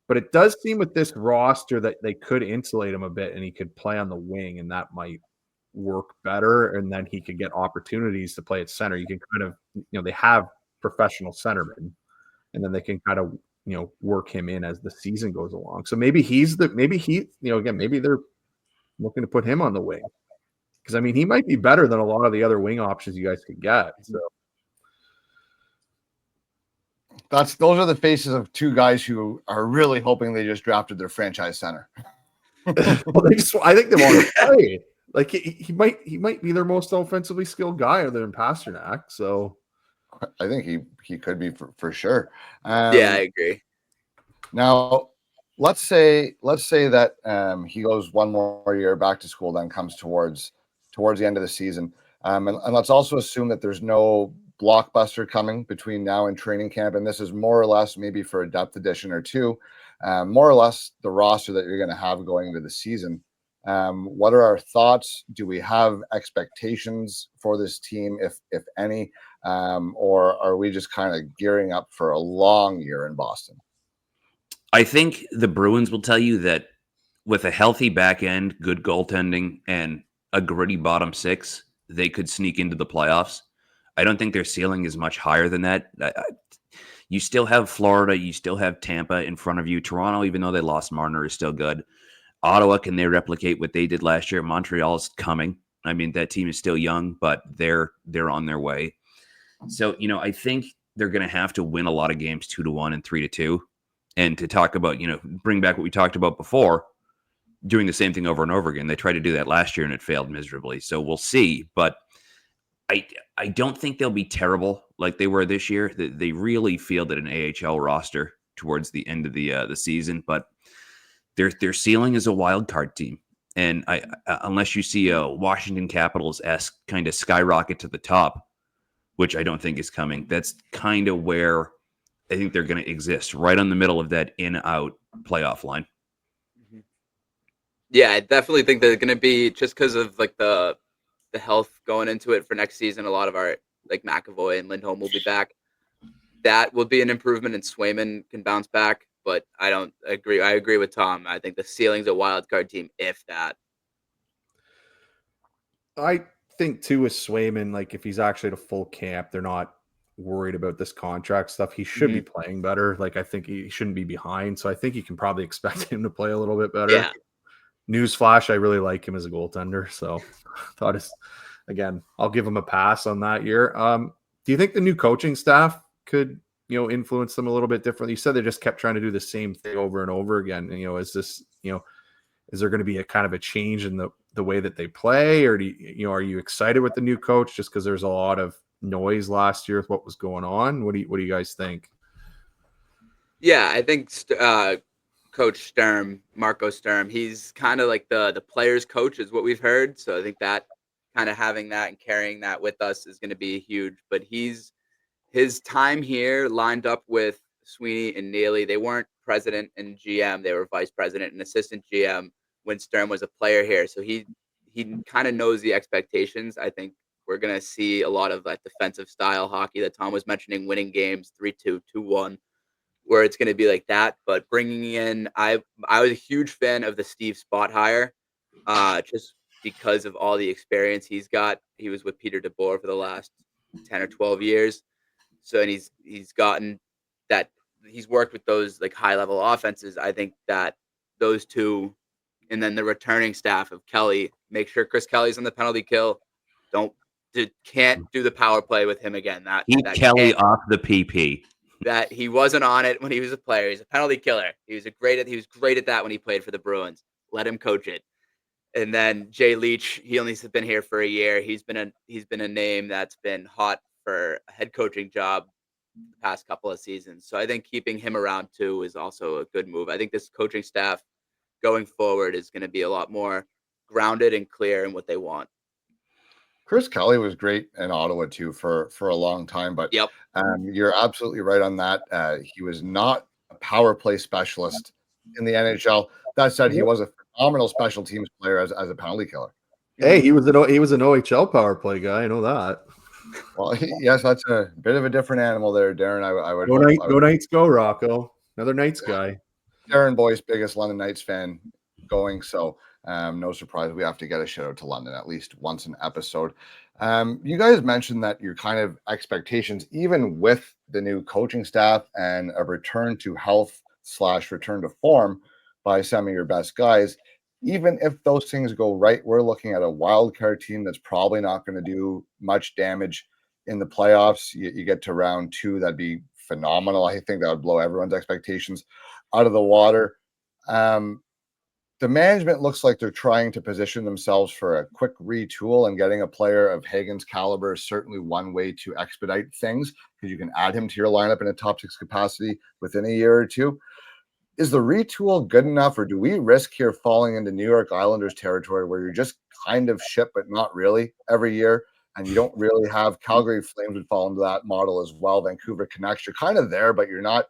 But it does seem with this roster that they could insulate him a bit and he could play on the wing, and that might work better. And then he could get opportunities to play at center. You can kind of, they have professional centermen, and then they can kind of, work him in as the season goes along. So maybe maybe they're looking to put him on the wing, because I mean, he might be better than a lot of the other wing options you guys could get. So. Those are the faces of 2 guys who are really hoping they just drafted their franchise center. Well, I think they want to play. Like he might be their most offensively skilled guy other than Pasternak. So I think he could be for sure. Yeah, I agree. Now let's say that he goes 1 more year back to school, then comes towards the end of the season. And let's also assume that there's no blockbuster coming between now and training camp, and this is more or less maybe for a depth addition or 2, more or less the roster that you're going to have going into the season. What are our thoughts? Do we have expectations for this team, if any, or are we just kind of gearing up for a long year in Boston? I think the Bruins will tell you that with a healthy back end, good goaltending, and a gritty bottom six, they could sneak into the playoffs. I don't think their ceiling is much higher than that. You still have Florida, you still have Tampa in front of you. Toronto, even though they lost Marner, is still good. Ottawa, can they replicate what they did last year? Montreal's coming. I mean, that team is still young, but they're on their way. So, I think they're going to have to win a lot of games 2-1 and 3-2. And to talk about, bring back what we talked about before, doing the same thing over and over again. They tried to do that last year and it failed miserably. So we'll see. But I don't think they'll be terrible like they were this year. They really fielded an AHL roster towards the end of the season, but their ceiling is a wild card team. And unless you see a Washington Capitals-esque kind of skyrocket to the top, which I don't think is coming, that's kind of where I think they're going to exist, right on the middle of that in-out playoff line. Yeah, I definitely think they're going to be, just because of like the health going into it for next season. A lot of our like McAvoy and Lindholm will be back. That will be an improvement, and Swayman can bounce back. But I don't agree. I agree with Tom. I think the ceiling's a wild card team, if that. I think too with Swayman, like if he's actually at a full camp, they're not worried about this contract stuff. He should be playing better. Like I think he shouldn't be behind. So I think you can probably expect him to play a little bit better. Yeah. Newsflash, I really like him as a goaltender. So again, I'll give him a pass on that year. Do you think the new coaching staff could, influence them a little bit differently? You said they just kept trying to do the same thing over and over again. And, is this, is there going to be a kind of a change in the way that they play, or are you excited with the new coach just because there's a lot of noise last year with what was going on? What do you guys think? Yeah, I think Coach Sturm, Marco Sturm, he's kind of like the players' coach is what we've heard. So I think that kind of having that and carrying that with us is going to be huge. But his time here lined up with Sweeney and Neely. They weren't president and GM. They were vice president and assistant GM when Sturm was a player here. So he kind of knows the expectations. I think we're going to see a lot of that defensive style hockey that Tom was mentioning, winning games 3-2, 2-1, where it's going to be like that. But bringing in, I was a huge fan of the Steve Spot hire, just because of all the experience he's got. He was with Peter DeBoer for the last 10 or 12 years. So, and he's gotten that, he's worked with those like high level offenses. I think that those two, and then the returning staff of Kelly, make sure Chris Kelly's on the penalty kill. Can't do the power play with him again. Keep Kelly off the PP. That he wasn't on it when he was a player. He's a penalty killer. He was great at that when he played for the Bruins. Let him coach it. And then Jay Leach, he only has been here for a year. He's been a name that's been hot for a head coaching job the past couple of seasons. So I think keeping him around too is also a good move. I think this coaching staff going forward is going to be a lot more grounded and clear in what they want. Chris Kelly was great in Ottawa too for a long time, but Yep. You're absolutely right on that. He was not a power play specialist in the NHL. That said, he was a phenomenal special teams player as a penalty killer. Hey, he was an OHL power play guy. I know that. Well, yes, that's a bit of a different animal there, Darren. I would go Knights, go Rocco. Another Knights guy. Darren Boyce, biggest London Knights fan going. So no surprise, we have to get a shout out to London at least once an episode. You guys mentioned that your kind of expectations, even with the new coaching staff and a return to health / return to form by some of your best guys, even if those things go right, we're looking at a wild card team that's probably not going to do much damage in the playoffs. You get to round 2, that'd be phenomenal. I think that would blow everyone's expectations out of the water. The management looks like they're trying to position themselves for a quick retool, and getting a player of Hagens' caliber is certainly one way to expedite things, because you can add him to your lineup in a top 6 capacity within a year or two. Is the retool good enough, or do we risk here falling into New York Islanders territory where you're just kind of shit, but not really every year? And you don't really have Calgary Flames would fall into that model as well. Vancouver Canucks, you're kind of there, but you're not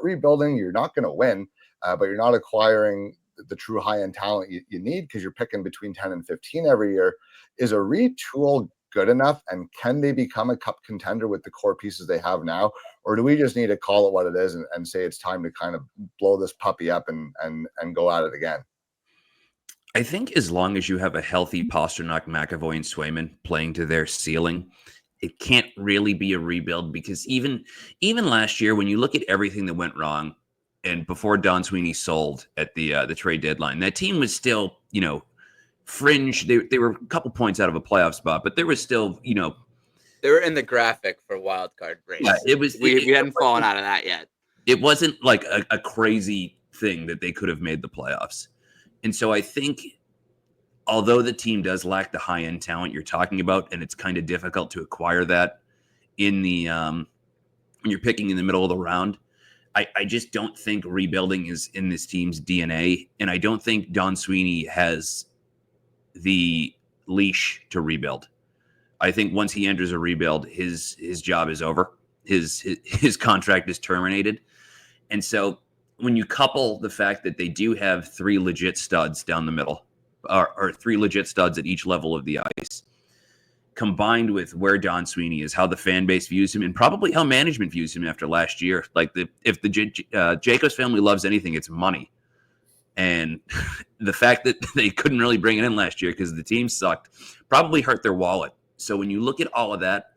rebuilding. You're not going to win, but you're not acquiring the true high-end talent you need, because you're picking between 10 and 15 every year. Is a retool good enough, and can they become a cup contender with the core pieces they have now? Or do we just need to call it what it is and say it's time to kind of blow this puppy up and go at it again? I think as long as you have a healthy Pastrnak, McAvoy, and Swayman playing to their ceiling, it can't really be a rebuild, because even last year, when you look at everything that went wrong, and before Don Sweeney sold at the trade deadline, that team was still, fringe. They were a couple points out of a playoff spot, but there was still, they were in the graphic for wild card race. Yeah, it was. We hadn't fallen out of that yet. It wasn't like a crazy thing that they could have made the playoffs. And so I think, although the team does lack the high-end talent you're talking about, and it's kind of difficult to acquire that in the when you're picking in the middle of the round, I just don't think rebuilding is in this team's DNA, and I don't think Don Sweeney has the leash to rebuild. I think once he enters a rebuild, his job is over. His contract is terminated. And so when you couple the fact that they do have three legit studs down the middle, or three legit studs at each level of the ice, combined with where Don Sweeney is, how the fan base views him, and probably how management views him after last year. Like, if the Jacobs family loves anything, it's money. And the fact that they couldn't really bring it in last year because the team sucked probably hurt their wallet. So when you look at all of that,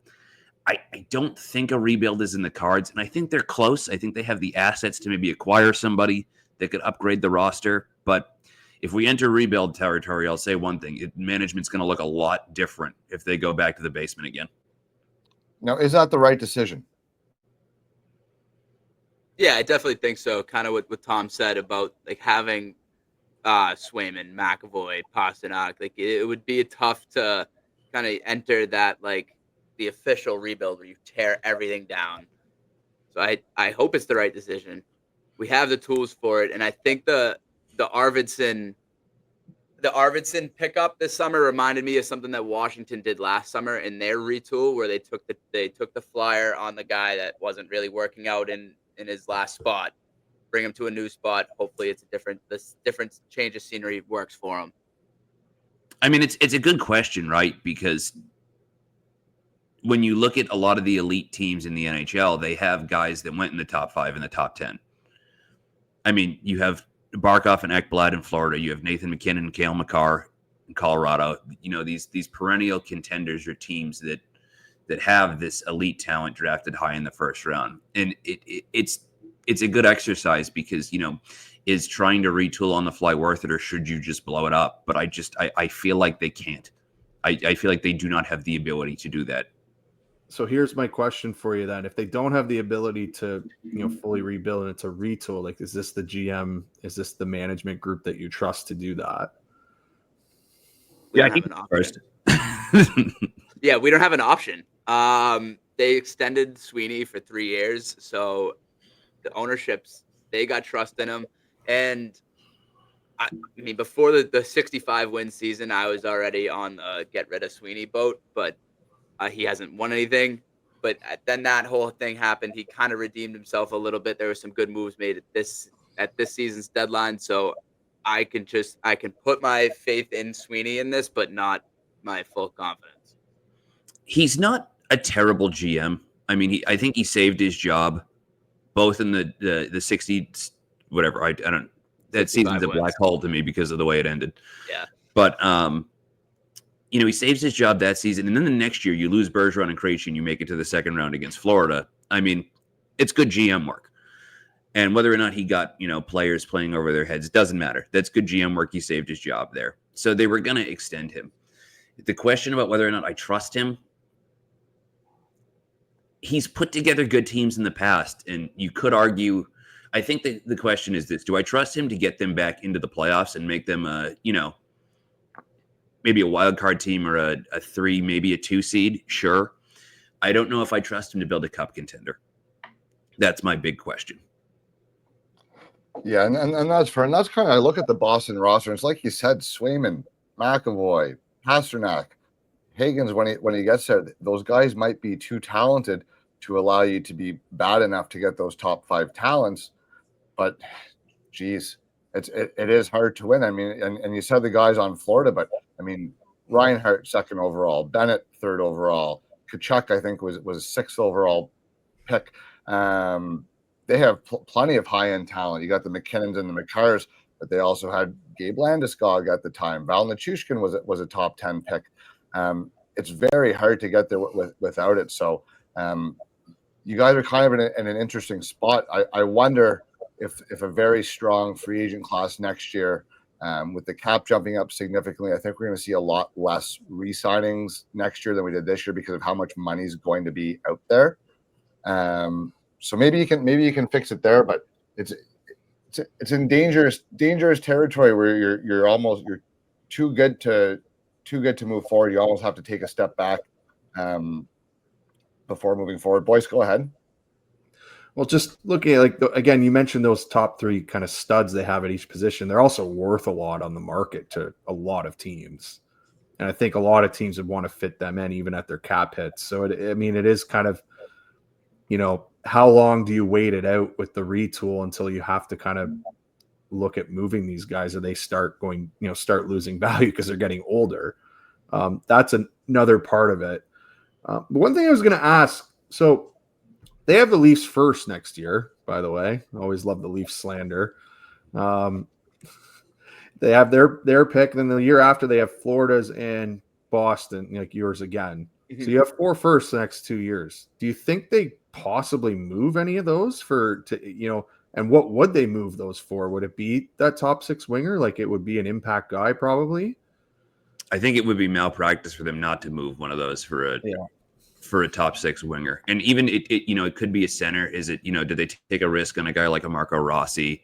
I don't think a rebuild is in the cards. And I think they're close. I think they have the assets to maybe acquire somebody that could upgrade the roster. But if we enter rebuild territory, I'll say one thing. Management's going to look a lot different if they go back to the basement again. Now, is that the right decision? Yeah, I definitely think so. Kind of what Tom said about like having Swayman, McAvoy, Pastrnak. Like, it would be tough to kind of enter that, like, the official rebuild where you tear everything down. So I hope it's the right decision. We have the tools for it, and I think the Arvidsson pickup this summer reminded me of something that Washington did last summer in their retool, where they took the flyer on the guy that wasn't really working out in his last spot, bring him to a new spot. Hopefully it's this different change of scenery works for him. I mean, it's a good question, right? Because when you look at a lot of the elite teams in the NHL, they have guys that went in the top 5 and the top 10. I mean, you have Barkov and Ekblad in Florida. You have Nathan McKinnon and Cale Makar in Colorado. These perennial contenders are teams that have this elite talent drafted high in the first round. And it's a good exercise because, is trying to retool on the fly worth it, or should you just blow it up? But I feel like they can't. I feel like they do not have the ability to do that. So here's my question for you then. If they don't have the ability to, fully rebuild and it's a retool, like, is this the GM? Is this the management group that you trust to do that? We don't have an option. Yeah, we don't have an option. They extended Sweeney for 3 years, so the ownerships, they got trust in him. And I mean, before the 65 win season, I was already on the get rid of Sweeney boat, but he hasn't won anything. But then that whole thing happened. He kind of redeemed himself a little bit. There were some good moves made at this season's deadline. So I can put my faith in Sweeney in this, but not my full confidence. He's not a terrible GM. I mean, I think he saved his job both in the 60, whatever. I don't. That season's a black hole to me because of the way it ended. Yeah. But he saves his job that season, and then the next year you lose Bergeron and Krejci, and you make it to the second round against Florida. I mean, it's good GM work. And whether or not he got players playing over their heads doesn't matter. That's good GM work. He saved his job there. So they were going to extend him. The question about whether or not I trust him. He's put together good teams in the past, and you could argue. I think the question is this: do I trust him to get them back into the playoffs and make them maybe a wild card team or a 3, maybe a 2 seed? Sure. I don't know if I trust him to build a cup contender. That's my big question. Yeah, and that's fair. And that's kind of, I look at the Boston roster, and it's like you said, Swayman, McAvoy, Pastrnak, Hagens, when he gets there, those guys might be too talented to allow you to be bad enough to get those top 5 talents. But, geez, it is hard to win. I mean, and you said the guys on Florida, but I mean, Reinhart second overall, Bennett third overall, Kachuk I think was sixth overall pick. They have plenty of high end talent. You got the McKinnons and the McCarrs, but they also had Gabe Landeskog at the time. Val Nichushkin was a top 10 pick. It's very hard to get there without it. So you guys are kind of in an interesting spot. I wonder if a very strong free agent class next year, with the cap jumping up significantly, I think we're going to see a lot less re-signings next year than we did this year because of how much money is going to be out there. So maybe you can fix it there, but it's in dangerous territory where you're too good to move forward. You almost have to take a step back before moving forward. Boyce, go ahead. Well, just looking at again, you mentioned those top three kind of studs they have at each position. They're also worth a lot on the market to a lot of teams, and I think a lot of teams would want to fit them in even at their cap hits. So it is kind of, how long do you wait it out with the retool until you have to kind of look at moving these guys, or they start going, start losing value because they're getting older. That's another part of it. But one thing I was going to ask, so they have the Leafs first next year, by the way. I always love the Leafs slander. They have their pick. Then the year after, they have Florida's and Boston, like yours again. Mm-hmm. So you have 4 firsts the next 2 years. Do you think they possibly move any of those and what would they move those for? Would it be that top 6 winger? Like it would be an impact guy probably? I think it would be malpractice for them not to move one of those for a top 6 winger. And even it could be a center. Is it, did they take a risk on a guy like a Marco Rossi?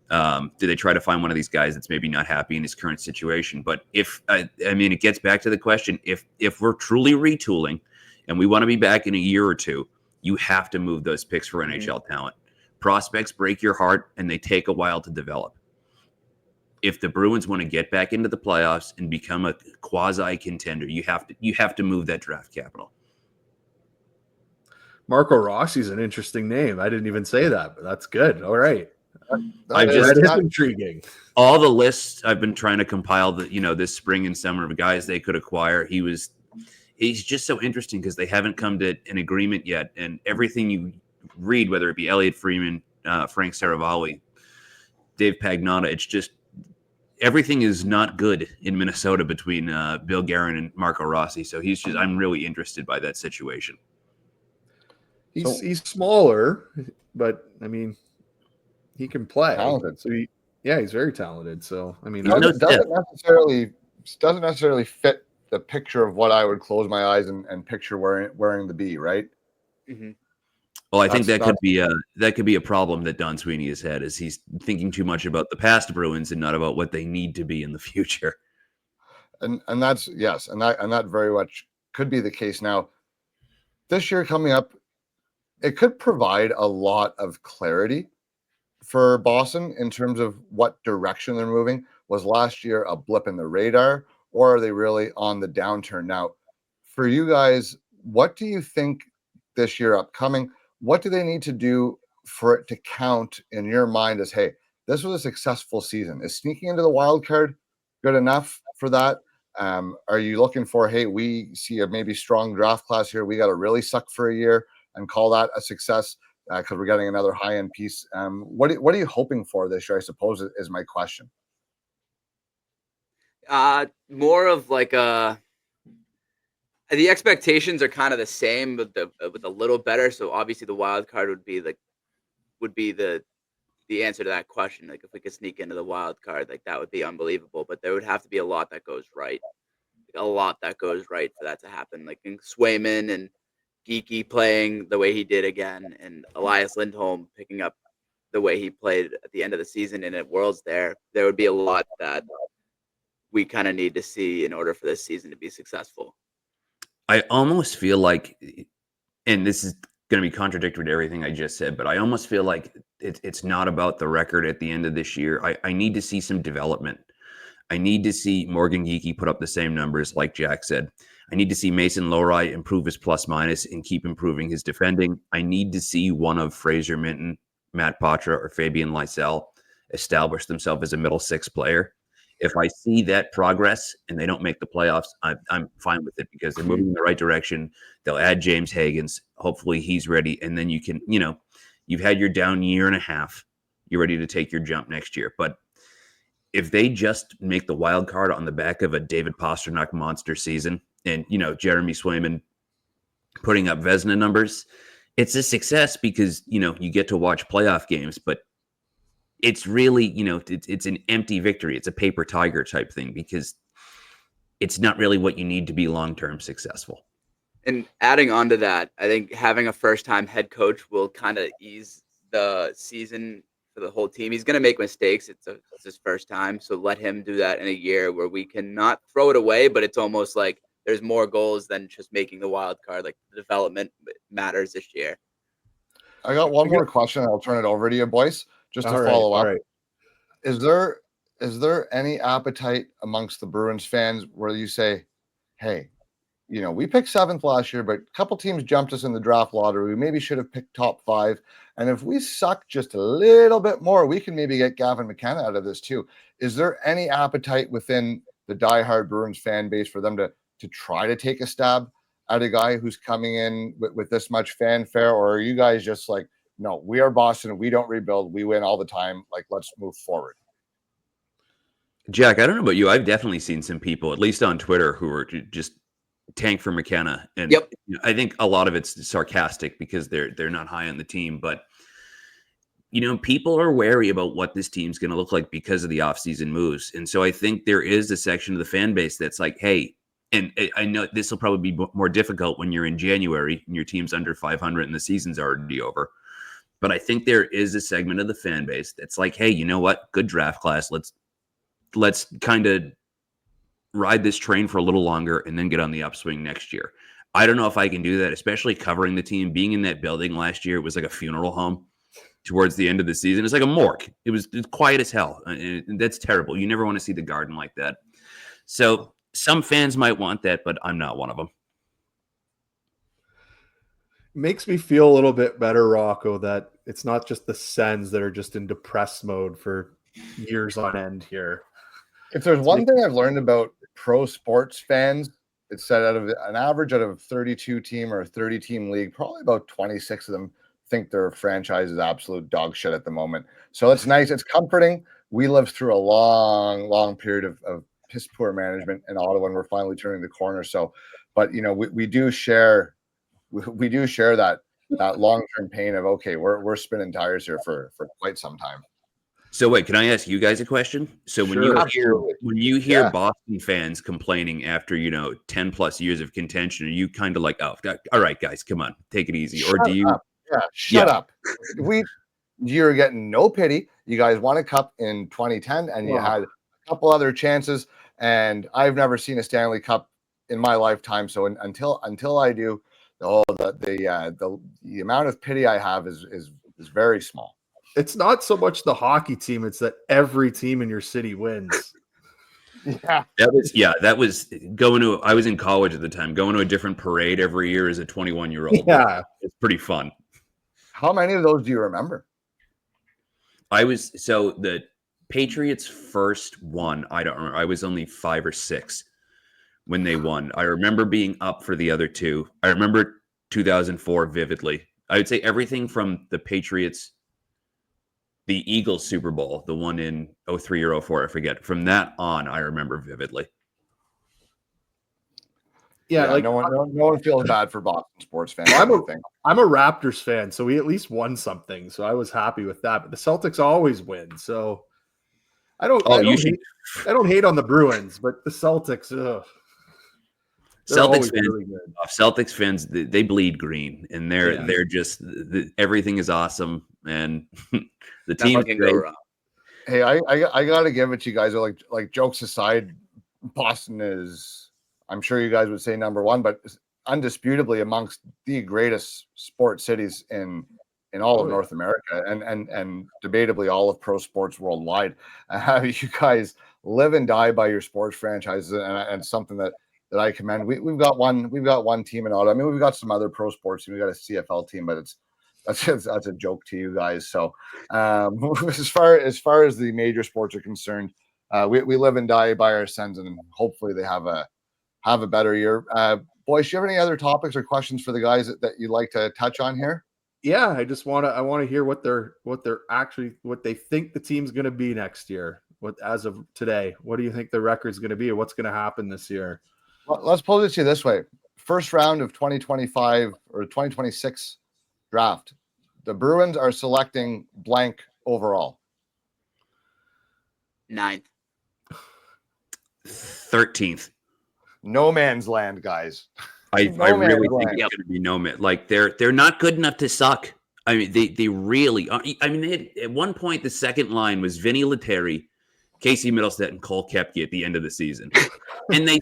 Did they try to find one of these guys that's maybe not happy in his current situation? But it gets back to the question, if we're truly retooling and we want to be back in a year or two, you have to move those picks for NHL talent. Prospects break your heart and they take a while to develop. If the Bruins want to get back into the playoffs and become a quasi contender, you have to move that draft capital. Marco Rossi's an interesting name. I didn't even say that, but that's good. All right. That is intriguing. All the lists I've been trying to compile this spring and summer of guys they could acquire. He's just so interesting because they haven't come to an agreement yet. And everything you read, whether it be Elliot Freeman, Frank Saravalli, Dave Pagnotta, it's just everything is not good in Minnesota between Bill Guerin and Marco Rossi. So I'm really interested by that situation. He's smaller, but he can play. Talented. So he's very talented. So doesn't necessarily fit the picture of what I would close my eyes and picture wearing the B, right? Mm-hmm. Well, I think that could be a problem that Don Sweeney has had, is he's thinking too much about the past Bruins and not about what they need to be in the future. And that's yes, and that very much could be the case. Now, this year coming up, it could provide a lot of clarity for Boston in terms of what direction they're moving. Was last year a blip in the radar, or are they really on the downturn now? For you guys, what do you think this year upcoming? What do they need to do for it to count in your mind as, hey, this was a successful season? Is sneaking into the wild card good enough for that? Are you looking for, hey, we see a maybe strong draft class here, we got to really suck for a year and call that a success because we're getting another high-end piece? What are you hoping for this year, I suppose, is my question. More of like the expectations are kind of the same, but with a little better. So obviously the wild card would be the answer to that question. Like if we could sneak into the wild card, like that would be unbelievable. But there would have to be a lot that goes right, for that to happen. Like in Swayman and Geeky playing the way he did again, and Elias Lindholm picking up the way he played at the end of the season and at Worlds. There would be a lot that we kind of need to see in order for this season to be successful. I almost feel like, and this is going to be contradictory to everything I just said, but I almost feel like it's not about the record at the end of this year. I need to see some development. I need to see Morgan Geeky put up the same numbers, like Jack said. I need to see Mason Lohrei improve his plus-minus and keep improving his defending. I need to see one of Fraser Minton, Matt Patra, or Fabian Lysell establish themselves as a middle six player. If I see that progress and they don't make the playoffs, I'm fine with it because they're moving in the right direction. They'll add James Hagens. Hopefully he's ready. And then you can, you've had your down year and a half. You're ready to take your jump next year. But if they just make the wild card on the back of a David Pastrnak monster season and, Jeremy Swayman putting up Vezina numbers, it's a success because, you get to watch playoff games, but it's really, it's an empty victory. It's a paper tiger type thing because it's not really what you need to be long-term successful. And adding on to that, I think having a first-time head coach will kind of ease the season for the whole team. He's going to make mistakes. It's his first time. So let him do that in a year where we can not throw it away, but it's almost like there's more goals than just making the wild card. Like the development matters this year. I got one more question. I'll turn it over to you, Boyce. Just to follow up, is there any appetite amongst the Bruins fans where you say, hey, we picked 7th last year, but a couple teams jumped us in the draft lottery. We maybe should have picked top 5. And if we suck just a little bit more, we can maybe get Gavin McKenna out of this too. Is there any appetite within the diehard Bruins fan base for them to try to take a stab at a guy who's coming in with this much fanfare? Or are you guys just like, no, we are Boston. We don't rebuild. We win all the time. Like, let's move forward. Jack, I don't know about you. I've definitely seen some people, at least on Twitter, who are just tank for McKenna. And yep. I think a lot of it's sarcastic because they're not high on the team. But, people are wary about what this team's going to look like because of the offseason moves. And so I think there is a section of the fan base that's like, hey, and I know this will probably be more difficult when you're in January and your team's under 500 and the season's already over. But I think there is a segment of the fan base that's like, hey, you know what? Good draft class. Let's kind of ride this train for a little longer and then get on the upswing next year. I don't know if I can do that, especially covering the team. Being in that building last year, it was like a funeral home towards the end of the season. It's like a morgue. It's quiet as hell. And that's terrible. You never want to see the Garden like that. So some fans might want that, but I'm not one of them. Makes me feel a little bit better, Rocco, that it's not just the Sens that are just in depressed mode for years on end here. If there's one thing I've learned about pro sports fans, it's that out of an average out of a 32 team or a 30 team league, probably about 26 of them think their franchise is absolute dog shit at the moment. So it's nice. It's comforting. We lived through a long period of piss poor management in Ottawa, and we're finally turning the corner. So, but we do share that long-term pain of, okay, we're spinning tires here for quite some time. So wait, can I ask you guys a question? So when you hear Boston fans complaining after 10 plus years of contention, are you kind of like, oh, all right, guys, come on, take it easy, or do you? Shut up. You're getting no pity. You guys won a cup in 2010, and you had a couple other chances, and I've never seen a Stanley Cup in my lifetime. So until I do, the amount of pity I have is very small. It's not so much the hockey team; it's that every team in your city wins. That was going to. I was in college at the time. Going to a different parade every year as a 21-year-old. Yeah, it's pretty fun. How many of those do you remember? So the Patriots first won. I don't remember. I was only 5 or 6 when they won. I remember being up for the other two. I remember 2004 vividly. I would say everything from the Patriots, the Eagles Super Bowl, the one in 03 or 04, I forget. From that on, I remember vividly. Yeah, like no one feels bad for Boston sports fans. I'm a Raptors fan, so we at least won something. So I was happy with that. But the Celtics always win, so I don't hate on the Bruins, but the Celtics, Celtics fans, they bleed green, and they're just everything is awesome, and the team can go wrong. Hey, I gotta give it to you guys. Like jokes aside, Boston is, I'm sure you guys would say, number one, but undisputably amongst the greatest sports cities in all of North America, and debatably all of pro sports worldwide. You guys live and die by your sports franchises, and something that I commend. We've got one team in Ottawa. I mean, we've got some other pro sports team. We've got a CFL team, but That's a joke to you guys. So as far as the major sports are concerned, we live and die by our Sens, and hopefully they have a better year. Boys, do you have any other topics or questions for the guys that you'd like to touch on here? Yeah, I want to hear what they think the team's going to be next year. What, as of today, what do you think the record's going to be? What's going to happen this year? Well, let's pose it to you this way: first round of 2025 or 2026 draft, the Bruins are selecting blank overall. 9th. 13th. No man's land, guys. I really think it's going to be no man. Like they're not good enough to suck. I mean, they really are. I mean, they had, at one point the second line was Vinny Lettieri, Casey Middlestat, and Cole Koepke at the end of the season, and they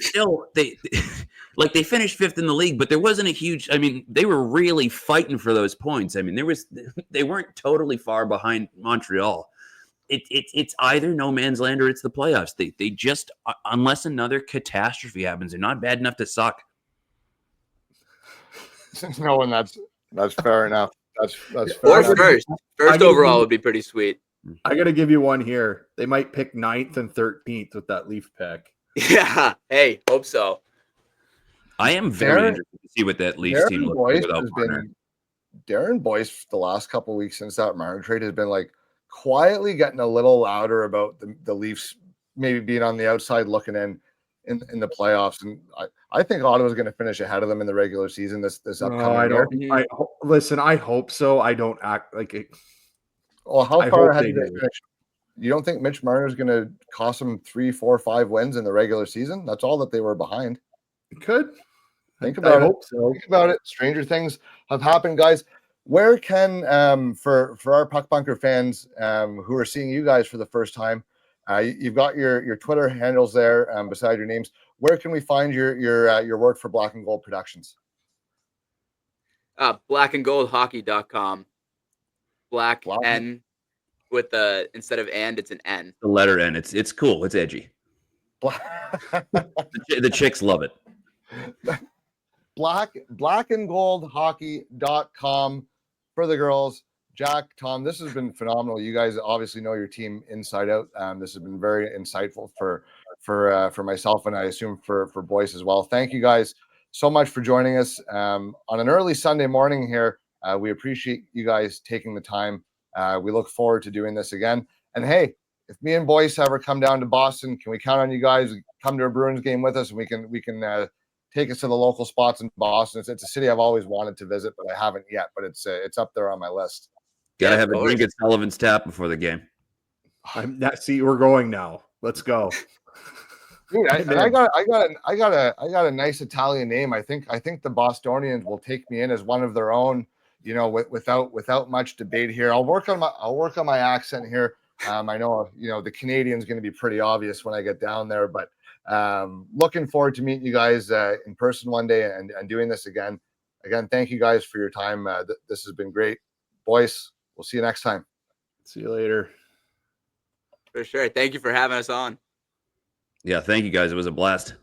finished 5th in the league, but there wasn't a huge. I mean, they were really fighting for those points. I mean, they weren't totally far behind Montreal. It's either no man's land or it's the playoffs. They just, unless another catastrophe happens, they're not bad enough to suck. No, and that's fair enough. That's fair or enough. first overall would be pretty sweet. I got to give you one here. They might pick 9th and 13th with that Leaf pick. Yeah. Hey, hope so. I am very interested to see what that Leafs team looks like without Marner. Darren Boyce, the last couple of weeks since that Marner trade, has been like quietly getting a little louder about the Leafs maybe being on the outside looking in the playoffs, and I think Ottawa's going to finish ahead of them in the regular season this upcoming year. Listen, I hope so. I don't act like it. Well, how far ahead do they finish? You don't think Mitch Marner is going to cost them 3, 4, 5 wins in the regular season? That's all that they were behind. It could. Think about it. Think about it. Stranger things have happened, guys. Where can for our Puck Bunker fans who are seeing you guys for the first time, you've got your Twitter handles there beside your names. Where can we find your work for Black and Gold Productions? Blackandgoldhockey.com. Black N with the instead of and, it's an N. The letter N. It's cool. It's edgy. The chicks love it. Blackandgoldhockey.com for the girls. Jack, Tom, this has been phenomenal. You guys obviously know your team inside out. This has been very insightful for myself, and I assume for Boyce as well. Thank you guys so much for joining us on an early Sunday morning here. We appreciate you guys taking the time. We look forward to doing this again. And hey, if me and Boyce ever come down to Boston, can we count on you guys? Come to a Bruins game with us, and we can take us to the local spots in Boston. It's a city I've always wanted to visit, but I haven't yet. But it's up there on my list. Gotta have a drink at Sullivan's Tap before the game. See, we're going now. Let's go. Dude, I got a nice Italian name. I think the Bostonians will take me in as one of their own. You know, without much debate here. I'll work on my accent here. I know the Canadian's going to be pretty obvious when I get down there, but looking forward to meeting you guys in person one day and doing this again. Again, thank you guys for your time. This has been great. Boyce, we'll see you next time. See you later. For sure. Thank you for having us on. Yeah, thank you guys. It was a blast.